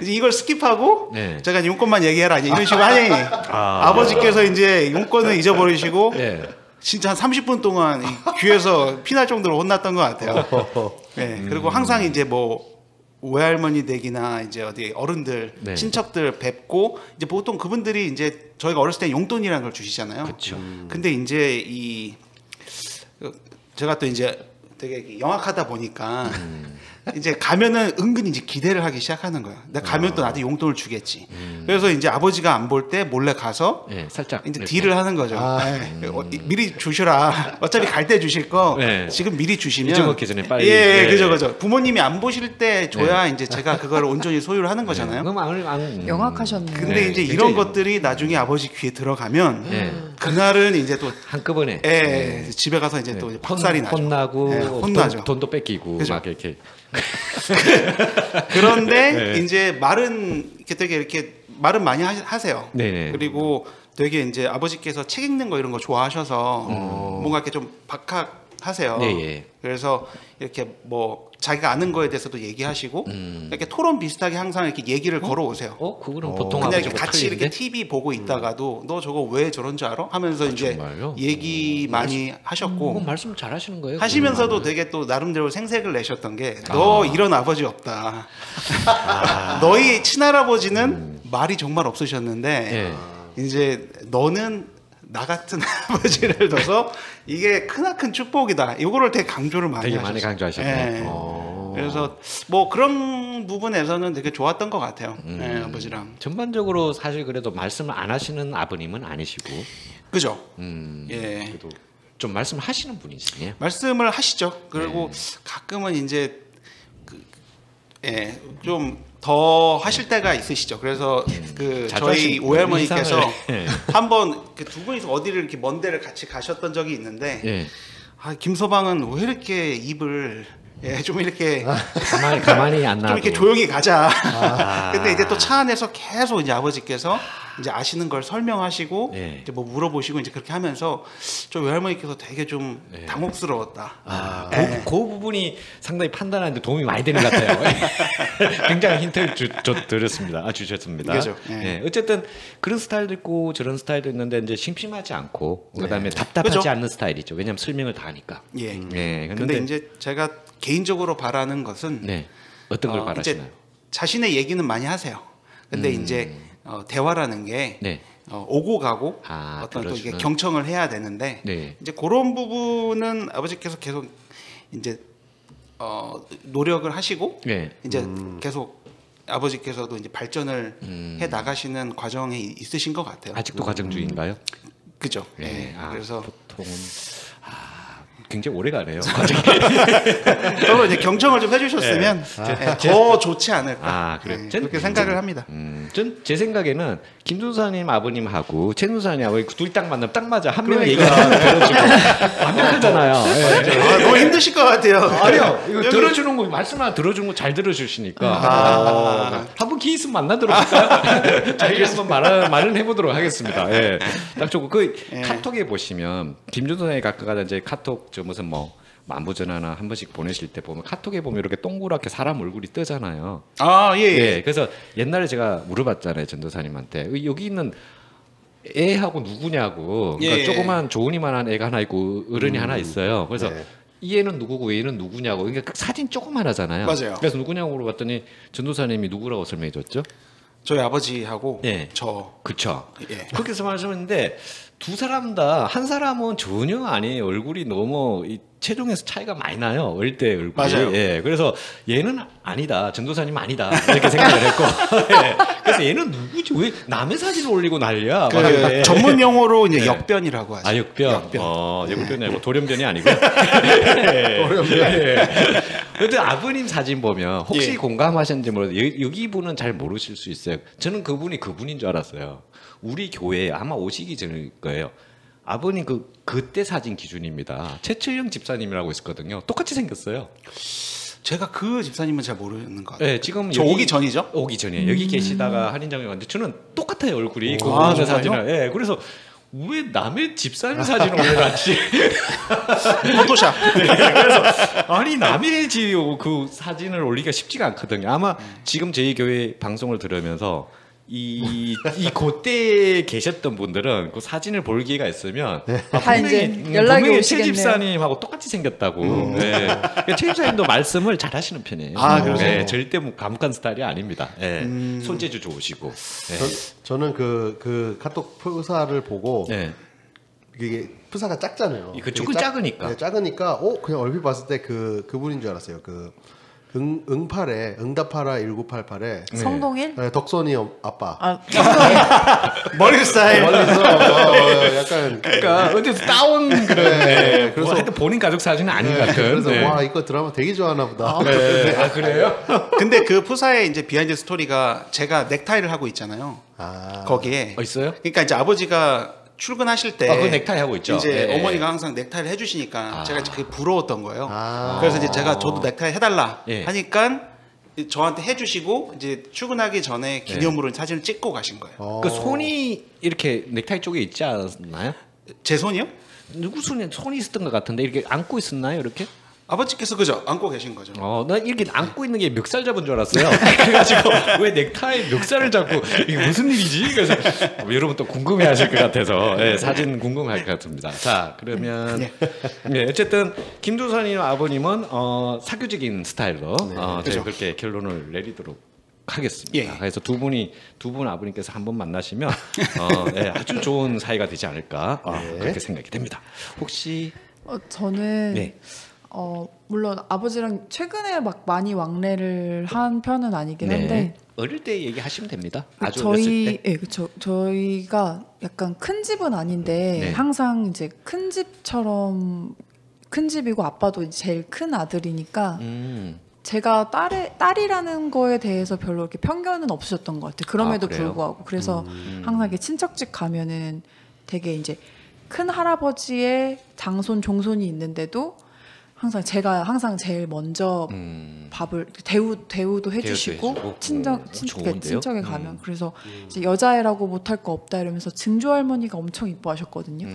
이제 이걸 스킵하고 제가 용건만 얘기해라 이런 식으로 하니 아버지께서 이제 용건을 잊어버리시고 진짜 한 30분 동안 귀에서 피날 정도로 혼났던 것 같아요. 그리고 항상 이제 뭐 외할머니 댁이나 이제 어디 어른들 친척들 뵙고 이제 보통 그분들이 이제 저희가 어렸을 때 용돈이라는 걸 주시잖아요. 그렇죠. 근데 이제 제가 또 이제 되게 영악하다 보니까 이제 가면은 은근히 이제 기대를 하기 시작하는 거예요. 내가 가면 또 나한테 용돈을 주겠지. 그래서 이제 아버지가 안 볼 때 몰래 가서 살짝 이제 딜을 하는 거죠. 미리 주셔라. 어차피 갈 때 주실 거 지금 미리 주시면 잊어먹기 전에 빨리. 그죠. 부모님이 안 보실 때 줘야 이제 제가 그걸 온전히 소유를 하는 거잖아요. 영악하셨네. 근데 이제 이런 것들이 나중에 아버지 귀에 들어가면 그날은 이제 또 한꺼번에 집에 가서 이제 또 박살이 나죠. 혼나고 혼나죠. 돈도 뺏기고 그죠. 막 이렇게. 그런데 이제 말은 되게 이렇게 말은 많이 하세요. 네네. 그리고 되게 이제 아버지께서 책 읽는 거 이런 거 좋아하셔서 뭔가 이렇게 좀 박학하세요. 예. 그래서 이렇게 뭐 자기가 아는 거에 대해서도 얘기하시고 이렇게 토론 비슷하게 항상 이렇게 얘기를 걸어오세요. 그거는 보통 그냥 이렇게 같이 이렇게 TV 보고 있다가도 너 저거 왜 저런 줄 알아? 하면서 이제 정말요? 얘기 많이 하셨고 말씀 잘하시는 거예요. 하시면서도 되게 또 나름대로 생색을 내셨던 게 너 이런 아버지 없다. 너희 친할아버지는 말이 정말 없으셨는데 이제 너는 나 같은 아버지를 둬서 이게 크나큰 축복이다. 이거를 되게 강조를 많이 하셨어요. 많이 강조하셨네요. 네. 그래서 뭐 그런 부분에서는 되게 좋았던 것 같아요. 네, 아버지랑. 전반적으로 사실 그래도 말씀을 안 하시는 아버님은 아니시고, 그죠? 예. 그래도 좀 말씀하시는 분이시네요. 말씀을 하시죠. 그리고 가끔은 이제 좀 더 하실 때가 있으시죠. 그래서 그 저희 오할머니께서 한번 두 분이서 어디를 이렇게 먼 데를 같이 가셨던 적이 있는데 김서방은 왜 이렇게 입을 좀 이렇게 가만히 안 놔도 좀 이렇게 조용히 가자. 근데 이제 또 차 안에서 계속 이제 아버지께서 이제 아시는 걸 설명하시고 이제 뭐 물어보시고 이제 그렇게 하면서 저 외할머니께서 되게 좀 당혹스러웠다. 그 부분이 상당히 판단하는데 도움이 많이 되는 것 같아요. 굉장히 힌트를 주셨습니다. 그죠? 어쨌든 그런 스타일도 있고 저런 스타일도 있는데 이제 심심하지 않고 그다음에 답답하지 그죠? 않는 스타일이죠. 왜냐하면 설명을 다 하니까. 근데 이제 제가 개인적으로 바라는 것은 어떤 걸 바라시나요? 이제 자신의 얘기는 많이 하세요. 근데 이제 대화라는 게 오고 가고 어떤 또 이게 경청을 해야 되는데 이제 그런 부분은 아버지께서 계속 이제 노력을 하시고 이제 계속 아버지께서도 이제 발전을 해 나가시는 과정에 있으신 것 같아요. 아직도 과정 중인가요? 그죠. 그래서 보통은 굉장히 오래 가네요. 서로 이제 경청을 좀 해주셨으면 더 좋지 않을까. 그래요? 그렇게 생각을 합니다. 전 제 생각에는 김준사님 아버님하고 최준사님 아버님 둘이 딱 만나면 딱 맞아. 한 명이 얘기하면 들어주고 완벽하잖아요. 너무 힘드실 것 같아요. 아니요, 이거 들어주는 거 말씀 하나 들어주는 거 잘 들어주시니까 한번 기회 있으면 만나도록 할까요? 저희가 한번 말은 해보도록 하겠습니다. 딱 좋고 카톡에 보시면 김준사님 각각 이제 카톡 무슨 뭐 안부 전화나 한 번씩 보내실 때 보면 카톡에 보면 이렇게 동그랗게 사람 얼굴이 뜨잖아요. 그래서 옛날에 제가 물어봤잖아요, 전도사님한테 여기 있는 애하고 누구냐고. 그러니까 조그만 조은이만한 애가 하나 있고 어른이 하나 있어요. 그래서 이 애는 누구고 얘는 누구냐고. 그러니까 사진 조그만하잖아요. 맞아요. 그래서 누구냐고 물어봤더니 전도사님이 누구라고 설명해줬죠? 저희 아버지하고 저. 그쵸. 그렇게 해서 말씀했는데 두 사람 다 한 사람은 전혀 아니에요. 얼굴이 너무 체중에서 차이가 많이 나요. 어릴 때 얼굴이. 맞아요. 그래서 얘는 아니다. 전도사님 아니다. 이렇게 생각을 했고. 그래서 얘는 누구지? 왜 남의 사진을 올리고 난리야? 전문 용어로 이제 역변이라고 하죠. 역변. 역변이 아니고 돌연변이 아니고. 그런데 아버님 사진 보면 혹시 공감하셨는지 모르겠어요. 여기 분은 잘 모르실 수 있어요. 저는 그분이 그분인 줄 알았어요. 우리 교회에 아마 오시기 전일 거예요. 아버님 그때 사진 기준입니다. 최철영 집사님이라고 있었거든요. 똑같이 생겼어요. 제가 그 집사님은 잘 모르는 것 같아요. 지금 저 오기 전이죠? 오기 전이에요. 여기 계시다가 한인장에 왔는데 저는 똑같아요 얼굴이. 그분의 사진을. 그래서 왜 남의 집사님 사진을 올려놨지? 포토샵. 그래서 아니 남의 그 사진을 올리기가 쉽지가 않거든요. 아마 지금 저희 교회 방송을 들으면서 그때 계셨던 분들은 그 사진을 볼 기회가 있으면 다 이제 연락이 오시겠네요. 최 집사님하고 똑같이 생겼다고. 최 집사님도 말씀을 잘하시는 편이에요. 절대 뭐 감옥한 스타일이 아닙니다. 손재주 좋으시고. 저는 그 카톡 프사를 보고 이게 프사가 작잖아요. 조금 작으니까. 작으니까 그냥 얼핏 봤을 때 그분인 줄 알았어요. 응팔에 응답하라 1988에 성동일? 덕선이 아빠. 머리 스타일. 멀리서 약간 그러니까 어디서 따온 그런. 그래서 하여튼 본인 가족 사진은 아닌 것 같은. 그래서 와 이거 드라마 되게 좋아하나 보다. 그래요? 근데 그 프사의 이제 비하인드 스토리가 제가 넥타이를 하고 있잖아요. 거기에 있어요? 그러니까 이제 아버지가 출근하실 때 그 넥타이 하고 있죠. 이제 어머니가 항상 넥타이를 해주시니까 제가 이제 그게 부러웠던 거예요. 그래서 이제 저도 넥타이 해달라 하니까 저한테 해주시고 이제 출근하기 전에 기념으로 사진을 찍고 가신 거예요. 그 손이 이렇게 넥타이 쪽에 있지 않았나요? 제 손이요? 누구 손이 있었던 것 같은데 이렇게 안고 있었나요, 이렇게? 아버지께서 그죠? 안고 계신 거죠. 나 이렇게 안고 있는 게 멱살 잡은 줄 알았어요. 그래가지고 왜 넥타이 멱살을 잡고 이게 무슨 일이지? 그래서 여러분 또 궁금해하실 것 같아서 사진 궁금할 것 같습니다. 자, 그러면 어쨌든 김두선님 아버님은 사교적인 스타일로 저희 그렇게 결론을 내리도록 하겠습니다. 그래서 두 분 아버님께서 한번 만나시면 아주 좋은 사이가 되지 않을까 그렇게 생각이 됩니다. 혹시 저는 물론 아버지랑 최근에 막 많이 왕래를 한 편은 아니긴 한데 어릴 때 얘기하시면 됩니다. 아주 어렸을 때. 그렇죠. 저희가 약간 큰 집은 아닌데 항상 이제 큰 집처럼 큰 집이고 아빠도 이제 제일 큰 아들이니까 제가 딸이라는 거에 대해서 별로 이렇게 편견은 없으셨던 것 같아요. 그럼에도 불구하고 그래서 항상 이렇게 친척집 가면은 되게 이제 큰 할아버지의 장손 종손이 있는데도 제가 항상 제일 먼저 밥을 대우도 해주시고 친척에 가면 그래서 이제 여자애라고 못할 거 없다 이러면서 증조 할머니가 엄청 이뻐하셨거든요.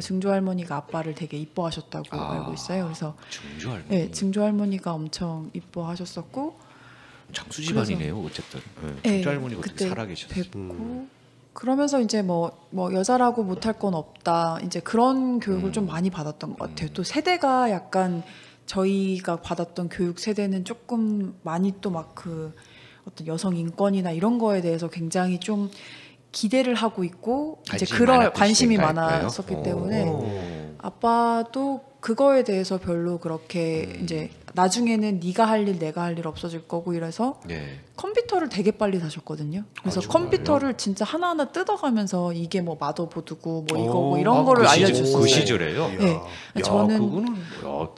증조 할머니가 아빠를 되게 이뻐하셨다고 알고 있어요. 그래서 증조 할머니. 네, 증조 할머니가 엄청 이뻐하셨었고 장수 집안이네요. 어쨌든 증조 할머니가 어떻게 살아계셨어요. 그러면서 이제 뭐 여자라고 못할 건 없다. 이제 그런 교육을 좀 많이 받았던 것 같아요. 또 세대가 약간 저희가 받았던 교육 세대는 조금 많이 또 막 그 어떤 여성 인권이나 이런 거에 대해서 굉장히 좀 기대를 하고 있고 이제 그럴 관심이 많았었기 때문에 아빠도 그거에 대해서 별로 그렇게 이제 나중에는 네가 할 일 내가 할 일 없어질 거고 이래서 컴퓨터를 되게 빨리 사셨거든요. 그래서 컴퓨터를 진짜 하나하나 뜯어가면서 이게 뭐 마더보드고 뭐 이거고 이런 거를 알려주셨어요. 그 시절에요? 네.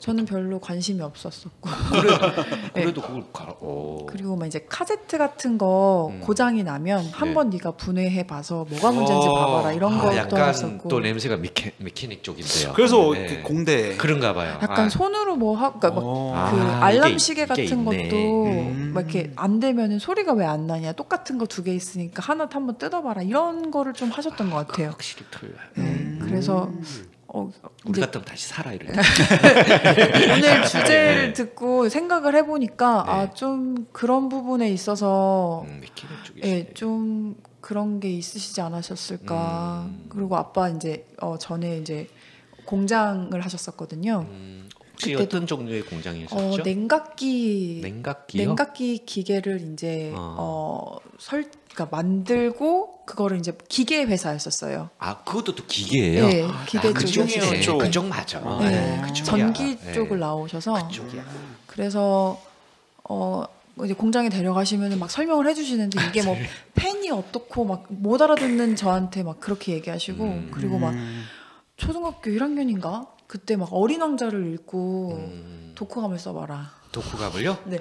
저는 별로 관심이 없었었고. 그래도 그걸 그리고 막 이제 카세트 같은 거 고장이 나면 한번 네가 분해해 봐서 뭐가 문제인지 봐봐라 이런 것도 약간 했었고. 또 냄새가 메케닉 쪽인데요. 그래서 공대 그런가 봐요. 약간 손으로 뭐 그러니까 그 알람 시계 같은 것도 막 이렇게 안 되면은 소리가 왜 안 나냐 똑같은 거 2개 있으니까 하나 한번 뜯어봐라 이런 거를 좀 하셨던 것 같아요. 확실히 틀려요. 그래서 우리 같으면 다시 살아 이럴 때. 오늘 주제를 듣고 생각을 해보니까 좀 그런 부분에 있어서 좀 그런 게 있으시지 않으셨을까. 그리고 아빠 이제 전에 이제 공장을 하셨었거든요. 혹시 어떤 종류의 공장이셨죠? 냉각기요? 냉각기 기계를 이제 그러니까 만들고 그거를 이제 기계 회사였었어요. 그것도 또 기계예요? 네, 기계 쪽이었어요. 그쪽 맞아. 전기 쪽을 나오셔서 그래서 이제 공장에 데려가시면 막 설명을 해주시는데 이게 뭐 펜이 어떻고 막 못 알아듣는 저한테 막 그렇게 얘기하시고 그리고 막 초등학교 1학년인가? 그때 막 어린 왕자를 읽고 독후감을 써봐라. 독후감을요? 네.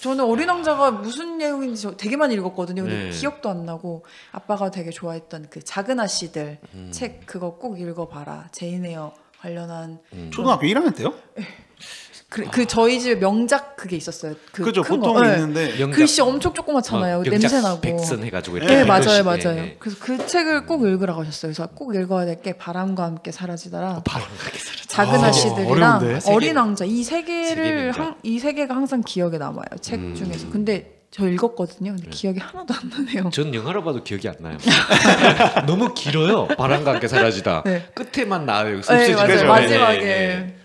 저는 어린 왕자가 무슨 내용인지 되게 많이 읽었거든요. 근데 기억도 안 나고 아빠가 되게 좋아했던 그 작은 아씨들 책 그거 꼭 읽어봐라. 제인 에어 관련한 초등학교 1학년 때요? 그 저희 집에 명작 그게 있었어요. 그죠 보통 있는데 글씨 엄청 조그맣잖아요. 냄새 나고. 백선 해가지고 이렇게. 네 맞아요. 그래서 그 책을 꼭 읽으라고 하셨어요. 그래서 꼭 읽어야 될 게 바람과 함께 사라지더라. 바람과 함께 사라지더라. 작은 아씨들이랑 어려운데? 어린 왕자 이 세 개가 항상 기억에 남아요. 책 중에서. 근데 저 읽었거든요. 근데 기억이 하나도 안 나네요. 전 영화로 봐도 기억이 안 나요. 너무 길어요. 바람과 함께 사라지다. 끝에만 나와요. 맞아요. 마지막에.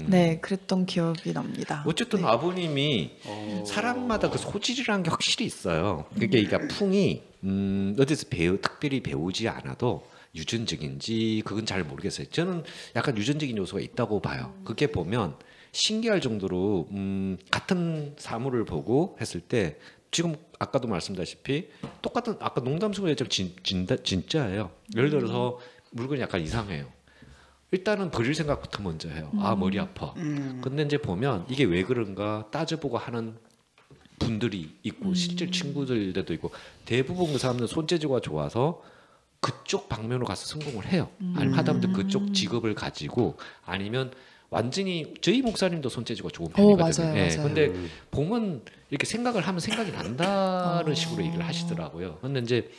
네, 그랬던 기억이 납니다. 어쨌든 아버님이 사람마다 그 소질이라는 게 확실히 있어요. 그러니까 풍이 어디서 특별히 배우지 않아도 유전적인지 그건 잘 모르겠어요. 저는 약간 유전적인 요소가 있다고 봐요. 그게 보면 신기할 정도로 같은 사물을 보고 했을 때 지금 아까도 말씀다시피 똑같은 아까 농담스러운 얘기처럼 진짜예요. 예를 들어서 물건이 약간 이상해요. 일단은 버릴 생각부터 먼저 해요. 머리 아파. 근데 이제 보면 이게 왜 그런가 따져보고 하는 분들이 있고 실제 친구들도 있고 대부분 그 사람들은 손재주가 좋아서 그쪽 방면으로 가서 성공을 해요. 아니면 하다못해 그쪽 직업을 가지고 아니면 완전히 저희 목사님도 손재주가 좋은 편이거든요. 맞아요, 맞아요. 근데 보면 이렇게 생각을 하면 생각이 난다는 식으로 얘기를 하시더라고요. 근데 이제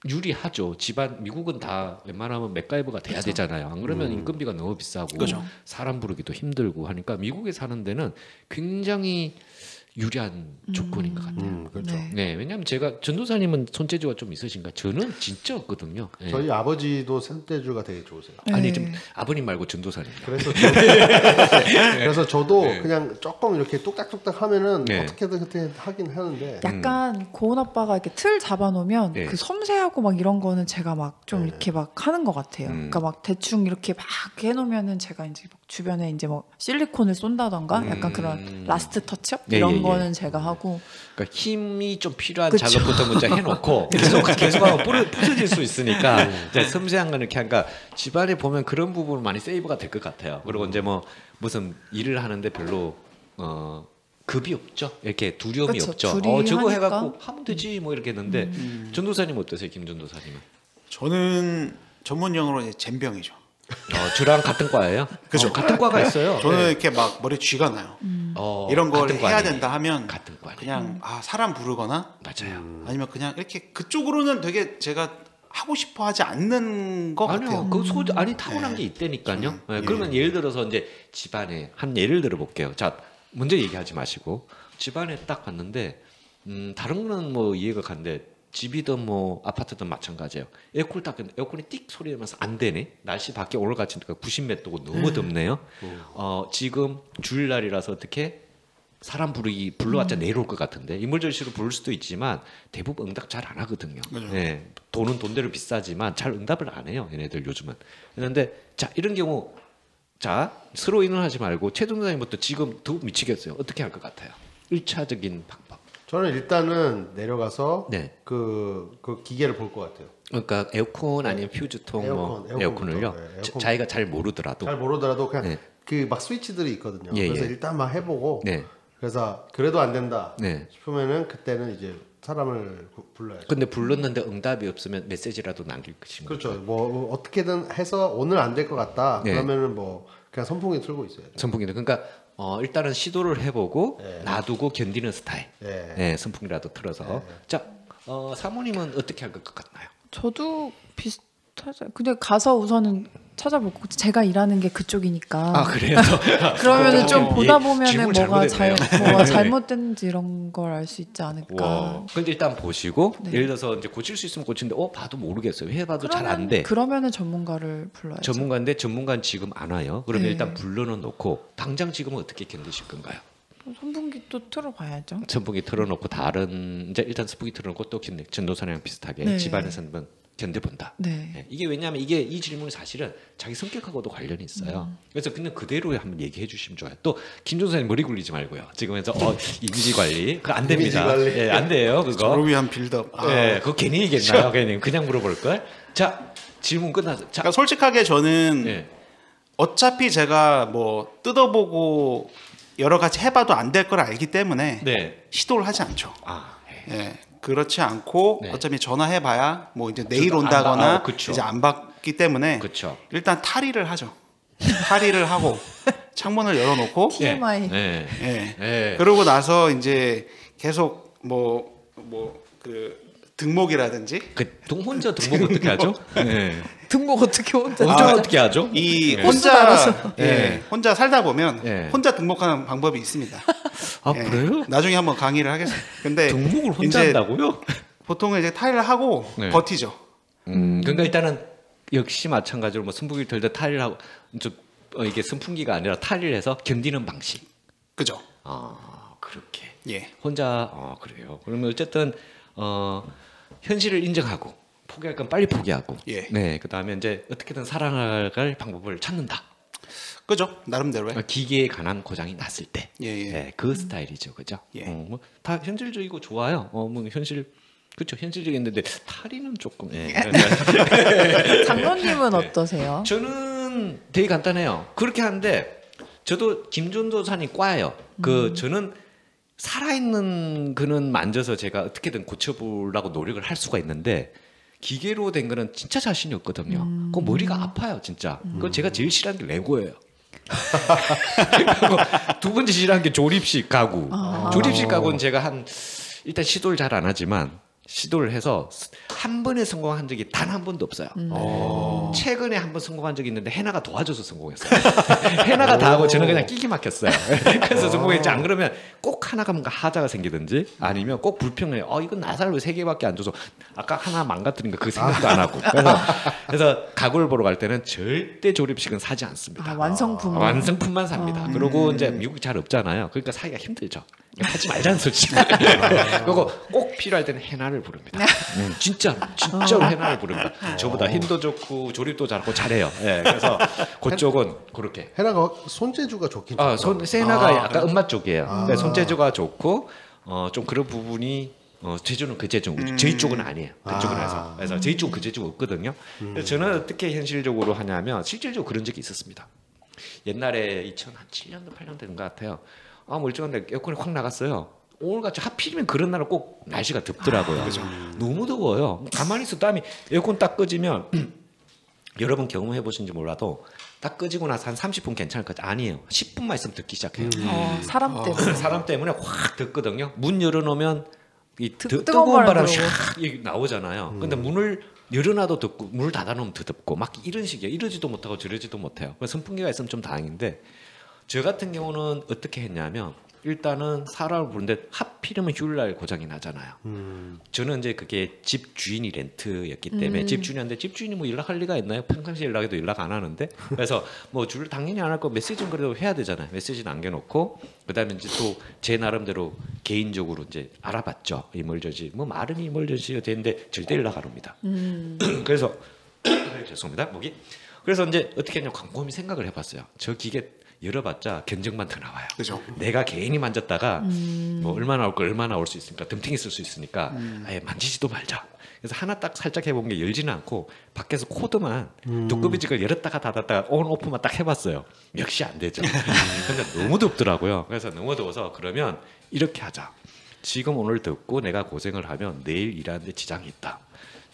유리하죠. 집안 미국은 다 웬만하면 맥가이버가 돼야 되잖아요. 안 그러면 인건비가 너무 비싸고 사람 부르기도 힘들고 하니까 미국에 사는 데는 굉장히 유리한 조건인 것 같아요. 그렇죠. 네, 왜냐하면 제가 전도사님은 손재주가 좀 있으신가? 저는 진짜 없거든요. 네. 저희 아버지도 손재주가 되게 좋으세요. 아니 좀 아버님 말고 전도사님. 그래서 저도 그냥 조금 이렇게 뚝딱뚝딱 하면은 어떻게든 그때 하긴 하는데 약간 고은 아빠가 이렇게 틀 잡아놓으면 그 섬세하고 막 이런 거는 제가 막 좀 이렇게 막 하는 것 같아요. 그러니까 막 대충 이렇게 막 해놓으면은 제가 이제 막 주변에 이제 뭐 실리콘을 쏜다던가 약간 그런 라스트 터치업 이런 거는 제가 하고. 그러니까 힘이 좀 필요한 작업부터 먼저 해놓고 계속하면 부서질 수 있으니까 섬세한 거는 이렇게 하니까 집안에 보면 그런 부분 많이 세이브가 될 것 같아요. 그리고 이제 뭐 무슨 일을 하는데 별로 급이 없죠. 이렇게 두려움이 없죠. 저거 해갖고 하면 되지 뭐 이렇게 했는데 전도사님 어떠세요, 김전도사님은? 저는 전문용어로 이제 젬병이죠. 저랑 같은 과예요? 그죠. 같은 과가 있어요. 저는 이렇게 막 머리에 쥐가 나요. 이런 걸 해야 된다 하면 같은 과네. 그냥 사람 부르거나 맞아요. 아니면 그냥 이렇게 그쪽으로는 되게 제가 하고 싶어 하지 않는 것 같아요. 아니 타고난 게 있다니까요. 그러면 예를 들어서 이제 집안에 한 예를 들어 볼게요. 자, 먼저 얘기하지 마시고 집안에 딱 갔는데 다른 거는 뭐 이해가 가는데 집이든 뭐 아파트든 마찬가지예요. 에어컨을 딱 에어컨이 띡 소리 나면서 안 되네. 날씨 밖에 오늘 같이 90몇 도고 너무 덥네요. 지금 주일날이라서 어떻게 사람 불러왔자 내려올 것 같은데 인물절시로 부를 수도 있지만 대부분 응답 잘 안 하거든요. 네, 돈은 돈대로 비싸지만 잘 응답을 안 해요. 얘네들 요즘은. 그런데 자 이런 경우 자 서로 인원하지 말고 최종사님부터 지금 더 미치겠어요. 어떻게 할 것 같아요? 1차적인 방법. 저는 일단은 내려가서 그 기계를 볼 것 같아요. 그러니까 에어컨 아니면 퓨즈통 에어컨을요. 에어컨. 자기가 잘 모르더라도 그냥 그 막 스위치들이 있거든요. 그래서 일단 막 해보고 그래서 그래도 안 된다 싶으면은 그때는 이제 사람을 불러야죠. 근데 불렀는데 응답이 없으면 메시지라도 남길 것인가. 그렇죠. 뭐 어떻게든 해서 오늘 안 될 것 같다. 그러면은 뭐 그냥 선풍기 틀고 있어요. 선풍기도 그러니까 일단은 시도를 해보고 놔두고 견디는 스타일. 선풍기라도 틀어서. 자, 사모님은 어떻게 할 것 같나요? 저도 비슷하죠. 근데 가서 우선은 찾아보고 제가 일하는 게 그쪽이니까. 그래요? 그러면은 좀 보다 보면은 뭐가 잘못됐는지 이런 걸 알 수 있지 않을까. 근데 일단 보시고 예를 들어서 이제 고칠 수 있으면 고치는데 봐도 모르겠어요. 해봐도 잘 안 돼. 그러면은 전문가를 불러야죠. 전문가인데 전문가는 지금 안 와요. 그러면 일단 불러는 놓고 당장 지금은 어떻게 견디실 건가요? 선풍기 또 틀어봐야죠. 선풍기 틀어놓고 다른 이제 일단 선풍기 틀어놓고 또 전도사랑 비슷하게 집안에서 한번 견뎌본다. 이게 왜냐하면 이 질문이 사실은 자기 성격하고도 관련이 있어요. 그래서 그냥 그대로 한번 얘기해 주시면 좋아요. 또 김종사님 머리 굴리지 말고요. 지금 해서 이미지 관리 그거 안 됩니다. 안 돼요 그거. 저를 위한 빌드업. 그거 괜히 얘기했나요? 그냥 물어볼 걸. 자 질문 끝나서. 자, 그러니까 솔직하게 저는 어차피 제가 뭐 뜯어보고 여러 가지 해봐도 안 될 걸 알기 때문에 시도를 하지 않죠. 그렇지 않고 어차피 전화해봐야 뭐 이제 내일 온다거나 이제 안 받기 때문에 일단 탈의를 하죠. 탈의를 하고 창문을 열어놓고 TMI. 그러고 나서 이제 계속 그 등목이라든지 혼자 등목 어떻게 하죠? 등목 어떻게 혼자? 어떻게 하죠? 혼자 살다 보면 혼자 등목하는 방법이 있습니다. 그래요? 나중에 한번 강의를 하겠습니다. 근데 등목을 혼자 한다고요? 보통은 이제 타일을 하고 버티죠. 그러니까 일단은 역시 마찬가지로 뭐 선풍기를 들다 타일을 하고 이게 선풍기가 아니라 타일을 해서 견디는 방식. 그죠? 그렇게. 혼자 그래요. 그러면 어쨌든 현실을 인정하고 포기할 건 빨리 포기하고. 그다음에 이제 어떻게든 살아갈 방법을 찾는다. 그죠? 나름대로요. 기계에 관한 고장이 났을 때. 그 스타일이죠. 그죠? 뭐 다 현실적이고 좋아요. 뭐 현실 그렇죠. 현실적인데 탈의는 조금. 장로님은 어떠세요? 저는 되게 간단해요. 그렇게 하는데 저도 김전도사님 과예요. 저는 살아있는 그는 만져서 제가 어떻게든 고쳐보려고 노력을 할 수가 있는데 기계로 된 거는 진짜 자신이 없거든요. 그 머리가 아파요, 진짜. 그거 제가 제일 싫어하는 게 레고예요. 그리고 두 번째 싫어하는 게 조립식 가구. 조립식 가구는 제가 일단 시도를 잘 안 하지만 시도를 해서 한 번에 성공한 적이 단 한 번도 없어요. 최근에 한 번 성공한 적이 있는데 해나가 도와줘서 성공했어요. 해나가 다 하고 저는 그냥 끼기 막혔어요. 그래서 성공했지. 안 그러면 꼭 하나가 뭔가 하자가 생기든지 아니면 꼭 불평을 이건 나사를 왜 3개밖에 안 줘서 아까 하나 망가뜨린 거 그 생각도 안 하고. 그래서 가구를 보러 갈 때는 절대 조립식은 사지 않습니다. 완성품만 sab니다. 그리고 이제 미국이 잘 없잖아요. 그러니까 사기가 힘들죠. 하지 말자는 소리죠. 그리고 꼭 필요할 때는 해나를 부릅니다. 진짜로 해나를 부릅니다. 저보다 힘도 좋고 조립도 잘하고 잘해요. 네, 그래서 그쪽은 그렇게. 해나가 손재주가 좋긴 좋죠. 해나가 약간 음악 쪽이에요. 네, 손재주가 좋고 좀 그런 부분이 재주는 그 재주, 저희 쪽은 아니에요. 그쪽은 그래서 저희 쪽은 그 재주가 없거든요. 그래서 저는 어떻게 현실적으로 하냐면 실질적으로 그런 적이 있었습니다. 옛날에 2007년도 8년 된 것 같아요. 멀쩡한데 에어컨이 확 나갔어요. 오늘같이 하필이면 그런 날은 꼭 날씨가 덥더라고요. 너무 더워요. 가만히 있어 땀이 에어컨 딱 끄지면 여러분 경험해 보신지 몰라도 딱 끄지고 나서 한 30분 괜찮을 것 같아요. 아니에요. 10분만 있으면 듣기 시작해요. 사람 때문에. 사람 때문에 확 듣거든요. 문 열어놓으면 이 뜨거운 바람이 샥 나오잖아요. 근데 문을 열어놔도 듣고 문을 닫아놓으면 더 덥고 막 이런 식이에요. 이러지도 못하고 저러지도 못해요. 선풍기가 있으면 좀 다행인데 저 같은 경우는 어떻게 했냐면 일단은 사람을 부르는데 하필이면 휴일날 고장이 나잖아요. 저는 이제 그게 집 주인이 렌트였기 때문에 집 주인한테 집 주인이 뭐 연락할 리가 있나요? 평상시에 연락해도 연락 안 하는데 그래서 뭐 줄 당연히 안 할 거 메시지는 그래도 해야 되잖아요. 메시지 남겨놓고 그다음에 이제 또 제 나름대로 개인적으로 이제 알아봤죠. 이멀저지 뭐 말은 이멀저지가 되는데 절대 연락 안 옵니다. 그래서 죄송합니다 목이. 그래서 이제 어떻게 했냐 곰곰이 생각을 해봤어요. 저 기계 열어봤자 견적만 더 나와요. 그죠. 내가 개인이 만졌다가 뭐 얼마나 올 거 얼마나 올 수 있으니까 덤탱이 쓸 수 있으니까 아예 만지지도 말자. 그래서 하나 딱 살짝 해본 게 열지는 않고 밖에서 코드만 두꺼비직을 열었다가 닫았다가 온 오프만 딱 해봤어요. 역시 안 되죠. 근데 너무 덥더라고요. 그래서 너무 더워서 그러면 이렇게 하자. 지금 오늘 덥고 내가 고생을 하면 내일 일하는데 지장이 있다.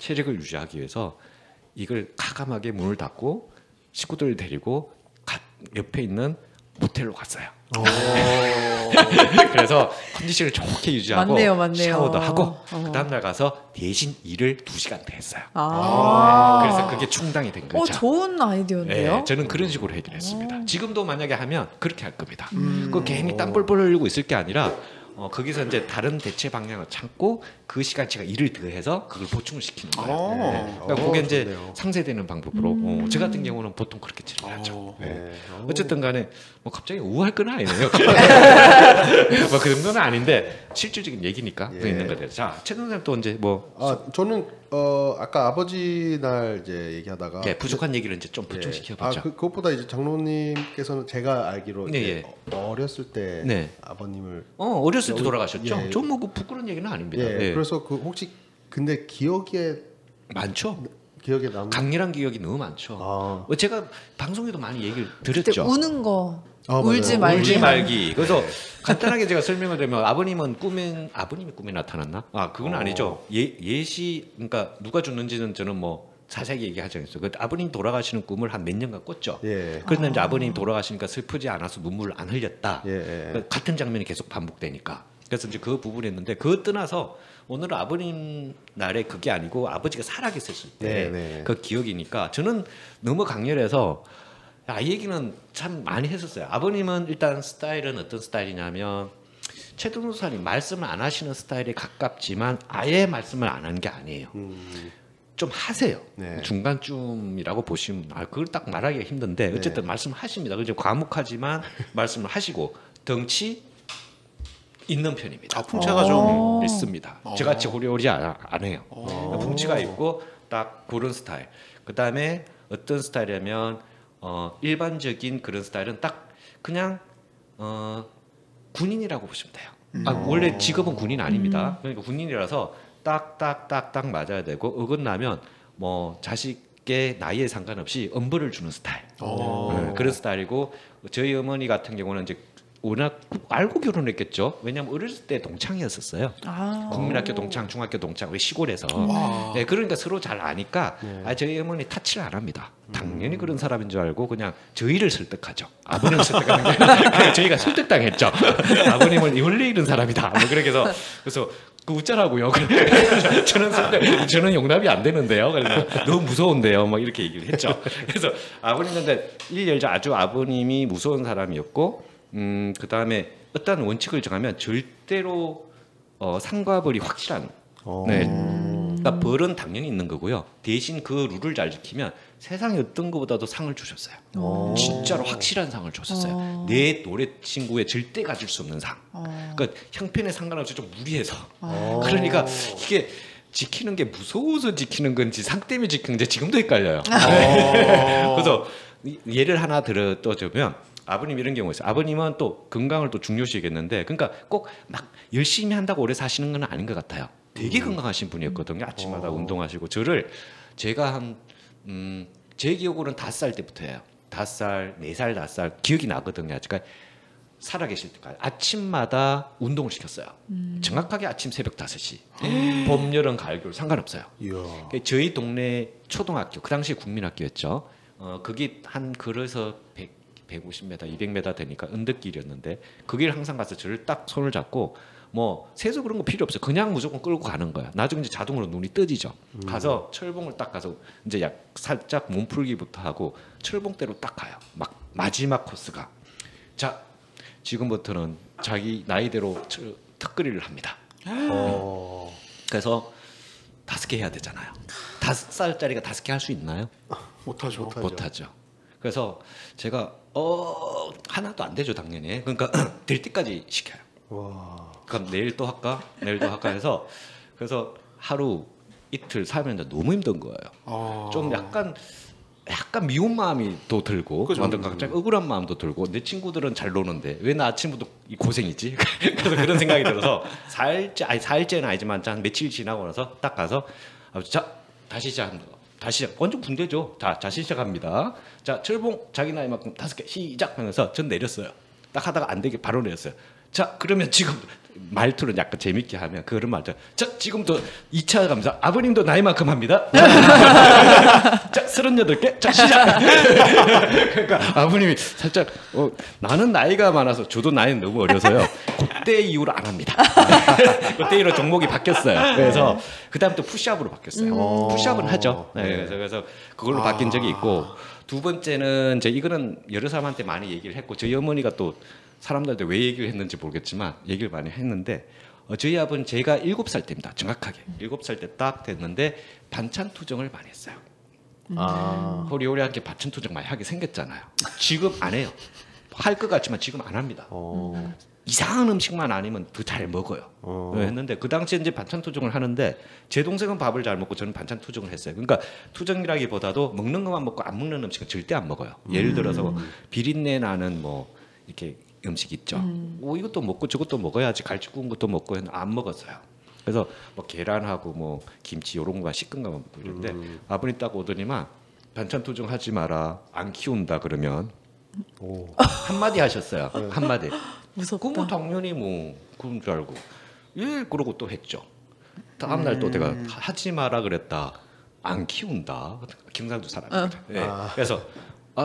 체력을 유지하기 위해서 이걸 가감하게 문을 닫고 식구들을 데리고 옆에 있는 모텔로 갔어요. 그래서 컨디션을 좋게 유지하고 맞네요. 샤워도 하고 그 다음날 가서 대신 일을 2시간 더 했어요. 그래서 그게 충당이 된 거죠. 좋은 아이디어인데요. 네, 저는 그런 식으로 해결했습니다. 지금도 만약에 하면 그렇게 할 겁니다. 그 괜히 땀 뻘뻘 흘리고 있을 게 아니라 거기서 이제 다른 대체 방향을 찾고 그 시간 제가 일을 더해서 그걸 보충을 시키는 거예요. 네. 그러니까 그게 이제 좋네요. 상쇄되는 방법으로 저 같은 경우는 보통 그렇게 진행하죠. 네. 어쨌든 간에 뭐 갑자기 우할 건 아니네요. 뭐 그 정도는 아닌데 실질적인 얘기니까 그 있는 거예요. 자, 최 선생님 또 이제 뭐 저는 아까 아버지 날 이제 얘기하다가 부족한 얘기를 이제 좀 보충시켜 보죠. 그것보다 이제 장로님께서는 제가 알기로 이제 어렸을 때 아버님을 어렸을 때 돌아가셨죠. 좀 뭐 부끄러운 얘기는 아닙니다. 그래서 그 혹시 근데 기억에 많죠. 기억에 남는 강렬한 기억이 너무 많죠. 제가 방송에도 많이 얘기를 그때 드렸죠. 우는 거 울지 말기. 그래서 간단하게 제가 설명을 드리면 아버님이 꿈에 나타났나? 그건 아니죠. 예시 그러니까 누가 죽는지는 저는 뭐 자세하게 얘기하지 않겠어요. 그 아버님 돌아가시는 꿈을 한 몇 년간 꿨죠. 그런데 이제 아버님 돌아가시니까 슬프지 않아서 눈물을 안 흘렸다. 같은 장면이 계속 반복되니까. 그래서 이제 그 부분이 있는데 그거 떠나서 오늘은 아버님 날에 그게 아니고 아버지가 살아계셨을 때 그 기억이니까 저는 너무 강렬해서 이 얘기는 참 많이 했었어요. 아버님은 일단 스타일은 어떤 스타일이냐면 최동수 사님 말씀을 안 하시는 스타일에 가깝지만 아예 말씀을 안 하는 게 아니에요. 좀 하세요. 중간쯤이라고 보시면 그걸 딱 말하기가 힘든데 어쨌든 말씀하십니다. 그래서 과묵하지만 말씀을 하시고 덩치 있는 편입니다. 풍채가 좀 있습니다. 저같이 호리호리 안 해요. 풍치가 있고 딱 그런 스타일. 그 다음에 어떤 스타일이냐면 일반적인 그런 스타일은 딱 그냥 군인이라고 보시면 돼요. 원래 직업은 군인 아닙니다. 그러니까 군인이라서 딱딱딱딱 맞아야 되고 어긋나면 뭐 자식의 나이에 상관없이 엄벌을 주는 스타일. 그런 스타일이고 저희 어머니 같은 경우는 이제 워낙 알고 결혼했겠죠. 왜냐하면 어렸을 때 동창이었었어요. 국민학교 동창, 중학교 동창, 우리 시골에서. 네, 그러니까 서로 잘 아니까 저희 어머니 타치를 안 합니다. 당연히 그런 사람인 줄 알고 그냥 저희를 설득하죠. 아버님을 설득하는 게 그냥 저희가 설득당했죠. 아버님은 원래 이런 사람이다. 뭐 그래서 그 웃자라고요. 저는 용납이 안 되는데요. 그래서 너무 무서운데요. 막 이렇게 얘기를 했죠. 그래서 아버님한테 일열자 아주 아버님이 무서운 사람이었고, 그 다음에 어떤 원칙을 정하면 절대로 상과 벌이 확실한. 네. 그러니까 벌은 당연히 있는 거고요. 대신 그 룰을 잘 지키면 세상에 어떤 것보다도 상을 주셨어요. 진짜로 확실한 상을 줬었어요. 내 노래 친구에 절대 가질 수 없는 상. 그러니까 형편에 상관없이 좀 무리해서. 그러니까 이게 지키는 게 무서워서 지키는 건지 상 때문에 지키는 건지 지금도 헷갈려요. 그래서 예를 하나 들어주면 아버님 이런 경우 있어요. 아버님은 또 건강을 또 중요시하겠는데, 그러니까 꼭 막 열심히 한다고 오래 사시는 건 아닌 것 같아요. 되게 건강하신 분이었거든요. 아침마다 운동하시고. 제가 제 기억으로는 5살 때부터예요. 5살, 4살, 5살 기억이 나거든요. 그러니까 살아계실 때까지 아침마다 운동을 시켰어요. 정확하게 아침 새벽 5시. 봄, 여름, 가을, 겨울 상관없어요. 저희 동네 초등학교, 그 당시 국민학교였죠. 그게 한 걸어서 150m, 200m 되니까 언덕길이었는데 그 길 항상 가서 저를 딱 손을 잡고 뭐 세수 그런 거 필요 없어요. 그냥 무조건 끌고 가는 거야. 나중에 이제 자동으로 눈이 뜨지죠. 가서 철봉을 딱 가서 이제 살짝 몸풀기부터 하고 철봉대로 딱 가요. 막 마지막 코스가. 자, 지금부터는 자기 나이대로 턱걸이를 합니다. 그래서 5개 해야 되잖아요. 5살짜리가 5개 할 수 있나요? 못하죠. 그래서 제가 하나도 안 되죠, 당연히. 그러니까 될 때까지 시켜요. 그럼 내일 또 할까 해서 그래서 하루 이틀 살면 너무 힘든 거예요. 좀 약간 미운 마음이 또 들고, 완전 갑자기 억울한 마음도 들고, 내 친구들은 잘 노는데 왜 나 아침부터 이 고생이지? 그래서 그런 생각이 들어서 사일째는 아니지만 한 며칠 지나고 나서 딱 가서 자 다시 시작합니다. 완전 군대죠. 다시 시작합니다. 자, 철봉 자기 나이만큼 5개 시작 하면서 전 내렸어요. 딱 하다가 안 되게 바로 내렸어요. 자, 그러면 지금 말투를 약간 재밌게 하면 그런 말죠. 자, 지금부터 2차 가면서 아버님도 나이만큼 합니다. 자, 38개. 자, 시작. 그러니까 아버님이 살짝 나는 나이가 많아서 저도 나이는 너무 어려서요. 그때 이후로 안 합니다. 그때 이후로 종목이 바뀌었어요. 그래서 그다음부터 푸시업으로 바뀌었어요. 푸시업은 하죠. 네, 그래서 그걸로 바뀐 적이 있고, 두 번째는 이제 이거는 여러 사람한테 많이 얘기를 했고, 저희 어머니가 또 사람들한테 왜 얘기를 했는지 모르겠지만 얘기를 많이 했는데, 저희 아버는 제가 7살 때입니다. 정확하게 7살 때 딱 됐는데 반찬 투정을 많이 했어요. 호리호리하게 반찬 투정 많이 하게 생겼잖아요. 지금 안 해요. 할 것 같지만 지금 안 합니다. 이상한 음식만 아니면 더 잘 먹어요. 했는데 그 당시에 이제 반찬 투정을 하는데, 제 동생은 밥을 잘 먹고 저는 반찬 투정을 했어요. 그러니까 투정이라기보다도 먹는 것만 먹고 안 먹는 음식은 절대 안 먹어요. 예를 들어서 비린내 나는 뭐 이렇게 음식 있죠. 이것도 먹고 저것도 먹어야지, 갈치 구운 것도 먹고 했는데 안 먹었어요. 그래서 뭐 계란하고 뭐 김치 이런 거만 씻은 거만 먹고 이랬는데, 아버님 딱 오더니만 반찬 투정하지 마라, 안 키운다 그러면 한마디 하셨어요. 한마디. 무섭다. 그럼 당연히 뭐 그런 줄 알고 그러고 또 했죠. 다음 날 또 내가 하지 마라 그랬다, 안 키운다. 경상도 사람입니다. 그래서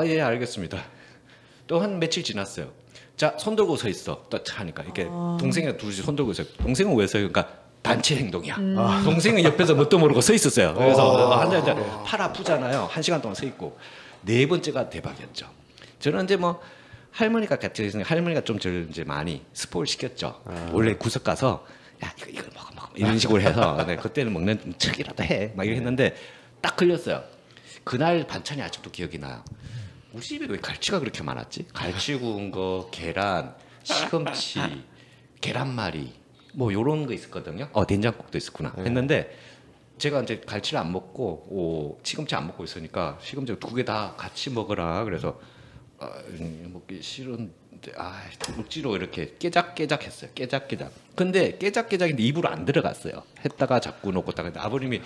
예 알겠습니다. 또 한 며칠 지났어요. 자, 손 들고 서 있어. 또 하니까 이렇게 동생이랑 둘이 손 들고 있어요. 동생은 왜 서요? 그러니까 단체 행동이야. 동생은 옆에서 뭣도 모르고 서 있었어요. 그래서 한잔 팔 아프잖아요. 1시간 동안 서 있고. 4번째가 대박이었죠. 저는 이제 뭐 할머니가 같이 있으니까 할머니가 좀 저를 이제 많이 스포를 시켰죠. 원래 구석 가서 야 이거 먹어 이런 식으로 해서 그때는 먹는 척이라도 해 막 이렇게 했는데 딱 걸렸어요. 그날 반찬이 아직도 기억이 나요. 우리 집에 왜 갈치가 그렇게 많았지? 갈치 구운 거, 계란, 시금치, 계란말이 뭐 요런 거 있었거든요. 된장국도 있었구나 했는데, 제가 이제 갈치를 안 먹고 시금치 안 먹고 있으니까 시금치 2개 다 같이 먹으라 그래서 먹기 싫은데 억지로 이렇게 깨작깨작 했어요. 깨작깨작. 근데 깨작깨작인데 입으로 안 들어갔어요. 했다가 자꾸 놓고 딱. 근데 아버님이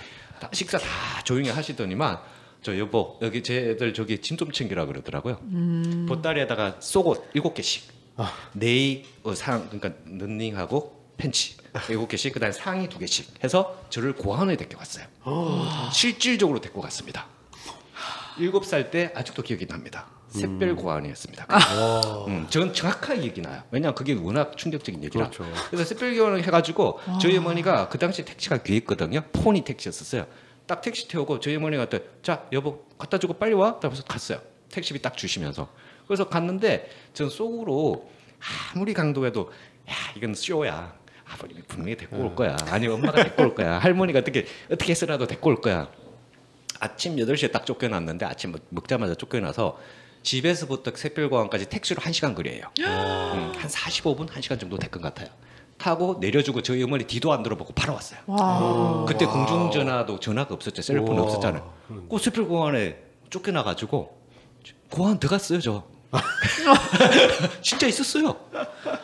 식사 다 조용히 하시더니만, 저 여보 여기 쟤들 저기 짐 좀 챙기라 그러더라고요. 보따리에다가 속옷 7개씩 네이 그러니까 런닝하고 팬츠 7개씩 그다음에 상의 2개씩 해서 저를 고아원에 데리고 갔어요. 실질적으로 데리고 갔습니다. 7살 때 아직도 기억이 납니다. 샛별 고아원이었습니다. 저는 정확하게 기억이 나요. 왜냐하면 그게 워낙 충격적인 얘기라. 그렇죠. 그래서 샛별 고아원을 해가지고 저희 어머니가 그 당시 택시가 귀했거든요. 포니 택시였었어요. 딱 택시 태우고 저희 어머니가 자 여보 갖다 주고 빨리 와. 그래서 갔어요. 택시비 딱 주시면서. 그래서 갔는데 전 속으로 아무리 강도해도 야 이건 쇼야. 아버님이 분명히 데리고 올 거야. 아니 엄마가 데리고 올 거야. 할머니가 어떻게 해서라도 데리고 올 거야. 아침 8시에 딱 쫓겨났는데 아침 먹자마자 쫓겨나서 집에서부터 샛별공항까지 택시로 1시간 거리예요. 한 45분, 1시간 정도 될 것 같아요. 타고 내려주고 저희 어머니 뒤도 안 들어보고 바로 왔어요. 와. 그때 공중전화도 전화가 없었죠. 셀폰 없었잖아요. 그 샛별공항에 쫓겨나가지고 공항 들어갔어요 저. 진짜 있었어요.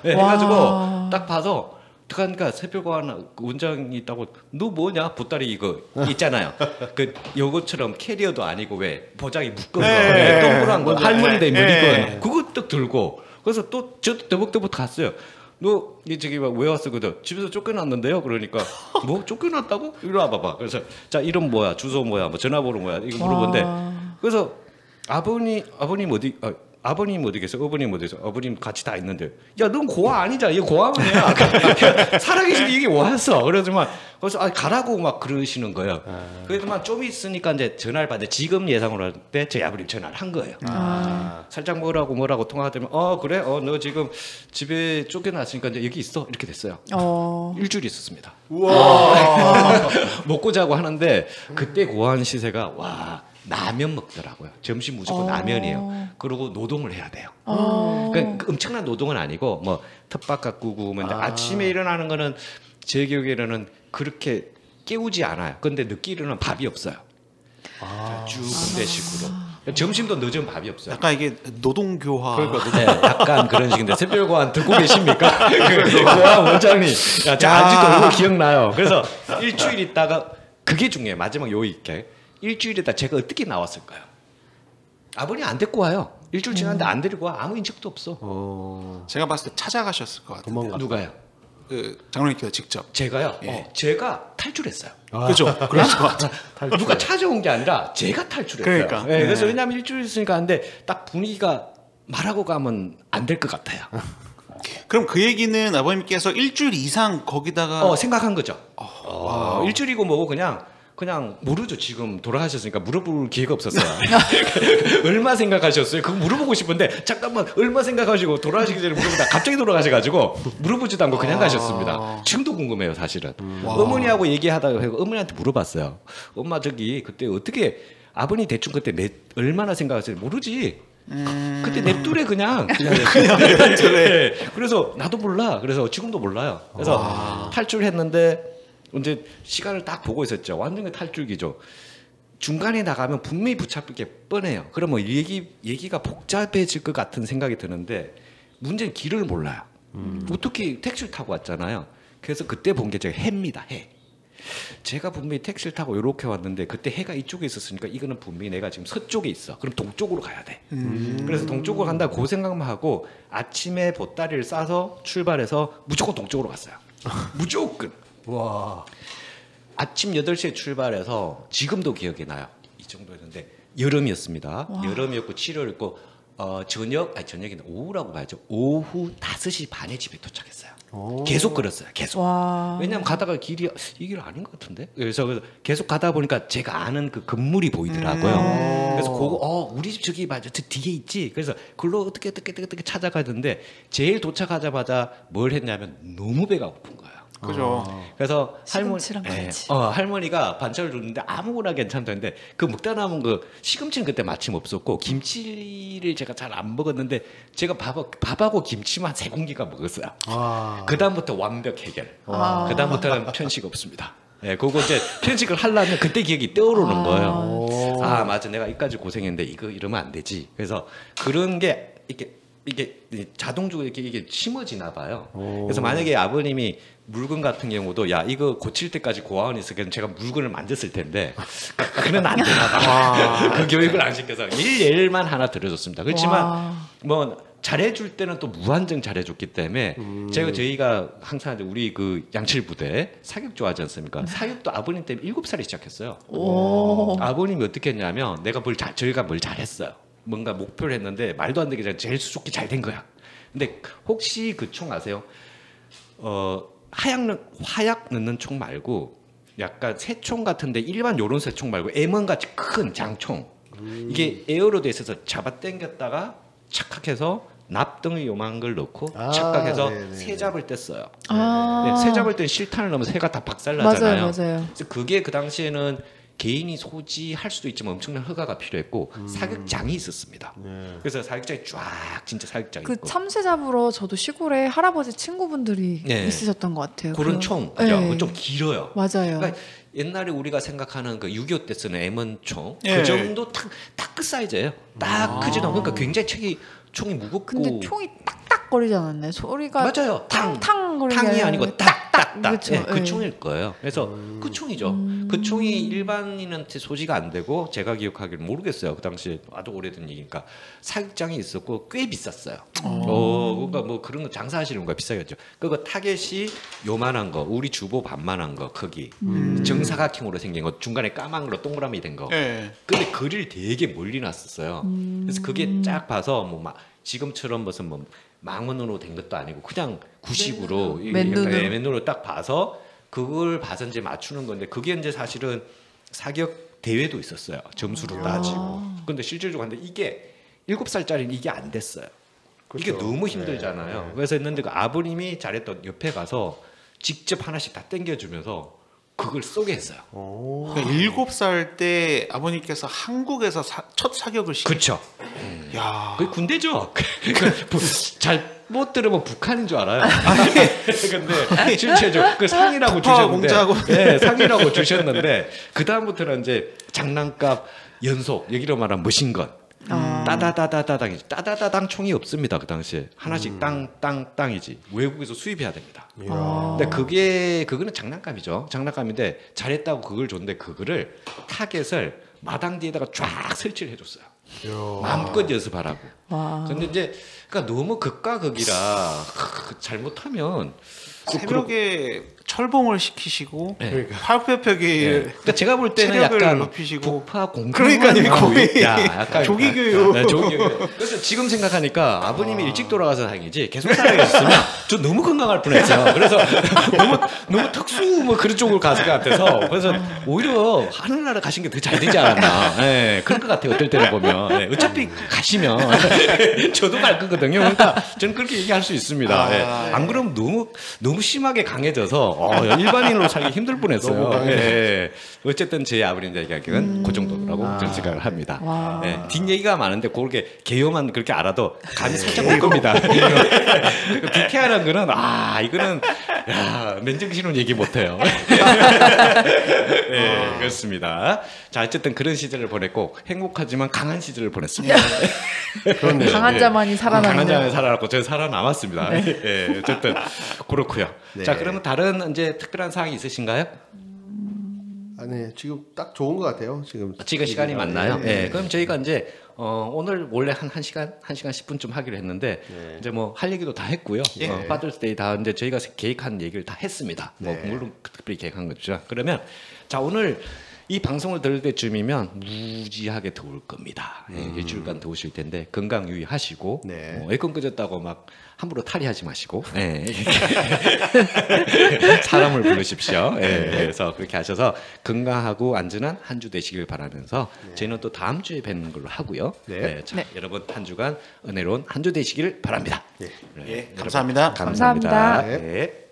네, 해가지고 딱 봐서 그러니까 샛별공항 원장이 있다고 너 뭐냐 보따리 이거 있잖아요. 그 요것처럼 캐리어도 아니고 왜 보자기 묶은 거 동그란 거 할머니들 머리건 그거 딱 들고 그래서 또 저도 더벅더벅 갔어요. 너 저기 왜 왔어? 그래서 집에서 쫓겨났는데요. 그러니까 뭐 쫓겨났다고? 이리 와봐봐. 그래서 자 이름 뭐야? 주소 뭐야? 뭐 전화번호 뭐야? 이거 물어본데 그래서 아버님 어디 계세요? 어머님 어디 계세요? 어머님 같이 다 있는데 야 넌 고아 아니잖아. 이거 고아원이야. 살아계신 이게 뭐였어? 그래서만 그래서 가라고 막 그러시는 거예요. 그래서만 좀 있으니까 이제 전화를 받는데 지금 예상으로 할 때 저희 아버님 전화를 한 거예요. 살짝 뭐라고 통화하더니 그래? 너 지금 집에 쫓겨났으니까 이제 여기 있어. 이렇게 됐어요. 일주일 있었습니다. 우와. 먹고 자고 하는데 그때 고아원 시세가 라면 먹더라고요. 점심 무조건 라면이에요. 그리고 노동을 해야 돼요. 그러니까 엄청난 노동은 아니고 뭐 텃밭 가꾸고 근데 아침에 일어나는 거는 제 기억에는 그렇게 깨우지 않아요. 근데 늦게 일어나면 밥이 없어요. 쭉 군대식으로. 점심도 늦으면 밥이 없어요. 약간 이게 노동교화. 네, 약간 그런 식인데 샛별고안 듣고 계십니까? 고아 원장님. 아직도 이거 기억나요. 그래서 일주일 있다가 그게 중요해요. 마지막 요 있게. 일주일 있다 제가 어떻게 나왔을까요? 아버님 안 데리고 와요. 일주일 지났는데 안 데리고 와. 아무 인적도 없어. 제가 봤을 때 찾아가셨을 것 같은데. 누가요? 장로님께서 직접. 제가요? 제가 탈출했어요. 그죠? 그랬을 것 같아요. 누가 찾아온 게 아니라 제가 탈출했어요. 그러니까. 네, 그래서 왜냐하면 일주일 있으니까 근데 딱 분위기가 말하고 가면 안 될 것 같아요. 그럼 그 얘기는 아버님께서 일주일 이상 거기다가 생각한 거죠. 일주일이고 뭐고 그냥 모르죠. 지금 돌아가셨으니까 물어볼 기회가 없었어요. 얼마 생각하셨어요? 그거 물어보고 싶은데 잠깐만 얼마 생각하시고 돌아가시기 전에 물어보다 갑자기 돌아가셔가지고 물어보지도 않고 그냥 가셨습니다. 지금도 궁금해요 사실은. 어머니하고 얘기하다가 어머니한테 물어봤어요. 엄마 저기 그때 어떻게 아버님 대충 그때 얼마나 생각하세요? 모르지. 그때 냅두래 그냥. 네. 그래서 나도 몰라. 그래서 지금도 몰라요. 그래서 탈출했는데 이제 시간을 딱 보고 있었죠. 완전히 탈출기죠. 중간에 나가면 분명히 붙잡힐 게 뻔해요. 그러면 얘기가 복잡해질 것 같은 생각이 드는데 문제는 길을 몰라요. 어떻게 택시를 타고 왔잖아요. 그래서 그때 본 게 제가 해입니다. 해. 제가 분명히 택시를 타고 이렇게 왔는데 그때 해가 이쪽에 있었으니까 이거는 분명히 내가 지금 서쪽에 있어. 그럼 동쪽으로 가야 돼. 그래서 동쪽으로 간다 그 생각만 하고 아침에 보따리를 싸서 출발해서 무조건 동쪽으로 갔어요. 무조건. 와. 아침 8시에 출발해서 지금도 기억이 나요. 이 정도였는데 여름이었습니다. 여름이었고 7월이었고 저녁이 오후라고 봐야죠. 오후 5시 반에 집에 도착했어요. 계속 걸었어요. 계속. 왜냐하면 가다가 이 길 아닌 것 같은데. 그래서 계속 가다 보니까 제가 아는 그 건물이 보이더라고요. 그래서 그거 우리 집 저기 맞아 저 뒤에 있지. 그래서 그걸로 어떻게 찾아가는데 제일 도착하자마자 뭘 했냐면 너무 배가 고픈 거예요. 그죠. 그래서 할머니가 반찬을 줬는데 아무거나 괜찮다는데 그 먹다 남은 그 시금치는 그때 마침 없었고 김치를 제가 잘 안 먹었는데 제가 밥하고 김치만 3공기가 먹었어요. 그 다음부터 완벽 해결. 그 다음부터는 편식 없습니다. 네, 그거 이제 편식을 하려면 그때 기억이 떠오르는 거예요. 맞아, 내가 이까지 고생했는데 이러면 안 되지. 그래서 그런 게 이게 자동적으로 이게 심어지나 봐요. 그래서 만약에 아버님이 물건 같은 경우도 야 이거 고칠 때까지 고아원에 있었으면 제가 물건을 만졌을 텐데 그는 안 되나 봐. 그 교육을 안 시켜서 일만 하나 들어줬습니다. 그렇지만 뭐 잘해줄 때는 또 무한정 잘해줬기 때문에 저희가 항상 이제 우리 그 양칠 부대 사격 좋아하지 않습니까? 사격도 아버님 때문에 7살에 시작했어요. 아버님이 어떻게 했냐면 저희가 뭘 잘했어요. 뭔가 목표를 했는데 말도 안 되게 제일 수줍게 잘 된 거야. 근데 혹시 그 총 아세요? 화약 넣는 총 말고 약간 새총 같은데 일반 요런 새총 말고 M1 같이 큰 장총. 이게 에어로 돼 있어서 잡아 당겼다가 착각해서 납등을 요만한 걸 넣고 착각해서 새 잡을 때 써요. 새 잡을 때는 실탄을 넣으면 새가 다 박살나잖아요. 맞아요. 그래서 그게 그 당시에는 개인이 소지할 수도 있지만 엄청난 허가가 필요했고 사격장이 있었습니다. 그래서 사격장이 쫙 진짜 사격장이 그 있고. 참새 잡으러 저도 시골에 할아버지 친구분들이 있으셨던 것 같아요. 그런 총, 그죠? 좀 길어요. 맞아요. 그러니까 옛날에 우리가 생각하는 그 6.25 때 쓰는 M1 총, 그 정도 딱 그 사이즈예요. 딱 크지도 않고, 그러니까 굉장히 총이 무겁고. 근데 총이 딱딱 거리지 않았나요? 소리가 맞아요. 탕탕 거리는 탕이 아니고 딱딱딱. 그렇죠. 네, 그 총일 거예요. 그래서 그 총이죠. 그 총이 일반인한테 소지가 안 되고 제가 기억하기를 모르겠어요. 그 당시에 아주 오래된 얘기니까 사격장이 있었고 꽤 비쌌어요. 그러니까 뭐 그런 거 장사하시는 거 비싸겠죠. 그거 타겟이 요만한 거, 우리 주보 반만한 거 크기, 정사각형으로 생긴 거, 중간에 까만 거로 동그라미 된 거. 근데 글을 되게 멀리 놨었어요. 그래서 그게 쫙 봐서 뭐 막 지금처럼 무슨 뭐 망원으로 된 것도 아니고 그냥 구식으로 맨눈으로 딱 봐서 그걸 봐서 이제 맞추는 건데 그게 이제 사실은 사격 대회도 있었어요. 점수로 따지고. 근데 실질적으로 근데 이게 7살짜리는 이게 안 됐어요. 그렇죠. 이게 너무 힘들잖아요. 그래서 했는데 그 아버님이 잘했던 옆에 가서 직접 하나씩 다 당겨주면서 그걸 쏘게 했어요. 그러니까 7살 때 아버님께서 한국에서 첫 사격을 그렇죠. 야, 그게 군대죠. 잘못 들으면 북한인 줄 알아요. 근데 실제로 그 상이라고 주셨는데, 네, 상이라고 주셨는데 그 다음부터는 이제 장난감 연속, 여기로 말하면 머신건. 따다다다다당이지. 따다다당 총이 없습니다. 그 당시에 하나씩 땅땅땅이지. 외국에서 수입해야 됩니다. 근데 그거는 장난감이죠. 장난감인데 잘했다고 그걸 줬는데 그거를 타겟을 마당 뒤에다가 쫙 설치를 해줬어요. 마음껏 연습하라고. 근데 이제 그러니까 너무 극과 극이라 잘못하면 새벽에 철봉을 시키시고 화학표격이 그러니까 제가 볼 때는 약간 높이시고. 북파 공포 그러니까요, 거의 약간 조기교육. 조기교육. 그래서 지금 생각하니까 아버님이 일찍 돌아가서 다행이지 계속 살아계셨으면 저 너무 건강할 뻔했어요. 그래서 너무 특수 뭐 그런 쪽으로 갔을 것 같아서 그래서 오히려 하늘나라 가신 게 더 잘 되지 않았나. 네, 그럴 것 같아요. 어떨 때는 보면 어차피 가시면 저도 갈 거거든요. 그러니까 저는 그렇게 얘기할 수 있습니다. 안 그러면 너무 심하게 강해져서 일반인으로 살기 힘들 뻔했어요. 어쨌든 제 아버님 이야기는 그 정도라고 저는 생각을 합니다. 뒷얘기가 많은데 그렇게 개요만 그렇게 알아도 감이 살짝 올 겁니다. BK라는 거는 이거는 맨정신으로 얘기 못해요. 그렇습니다. 자, 어쨌든 그런 시절을 보냈고 행복하지만 강한 시절을 보냈습니다. 강한 자만이 살아남는. 강한 자만이 살아남고 저는 살아남았습니다. 어쨌든 그렇고요. 자, 그러면 다른 이제 특별한 사항이 있으신가요? 아니 지금 딱 좋은 것 같아요. 지금 시간이 맞나요? 그럼 저희가 이제 오늘 원래 한 1시간 10분쯤 하기로 했는데 이제 뭐 할 얘기도 다 했고요. 파더스데이 다 이제 저희가 계획한 얘기를 다 했습니다. 뭐 물론 특별히 계획한 거죠. 그러면 자, 오늘 이 방송을 들을 때쯤이면 무지하게 더울 겁니다. 일주일간 더우실 텐데 건강 유의하시고 에어컨 끄졌다고 막 함부로 탈의하지 마시고 사람을 부르십시오. 그래서 그렇게 하셔서 건강하고 안전한 한 주 되시길 바라면서 저희는 또 다음 주에 뵙는 걸로 하고요. 자, 여러분 한 주간 은혜로운 한 주 되시길 바랍니다. 감사합니다. 감사합니다. 네.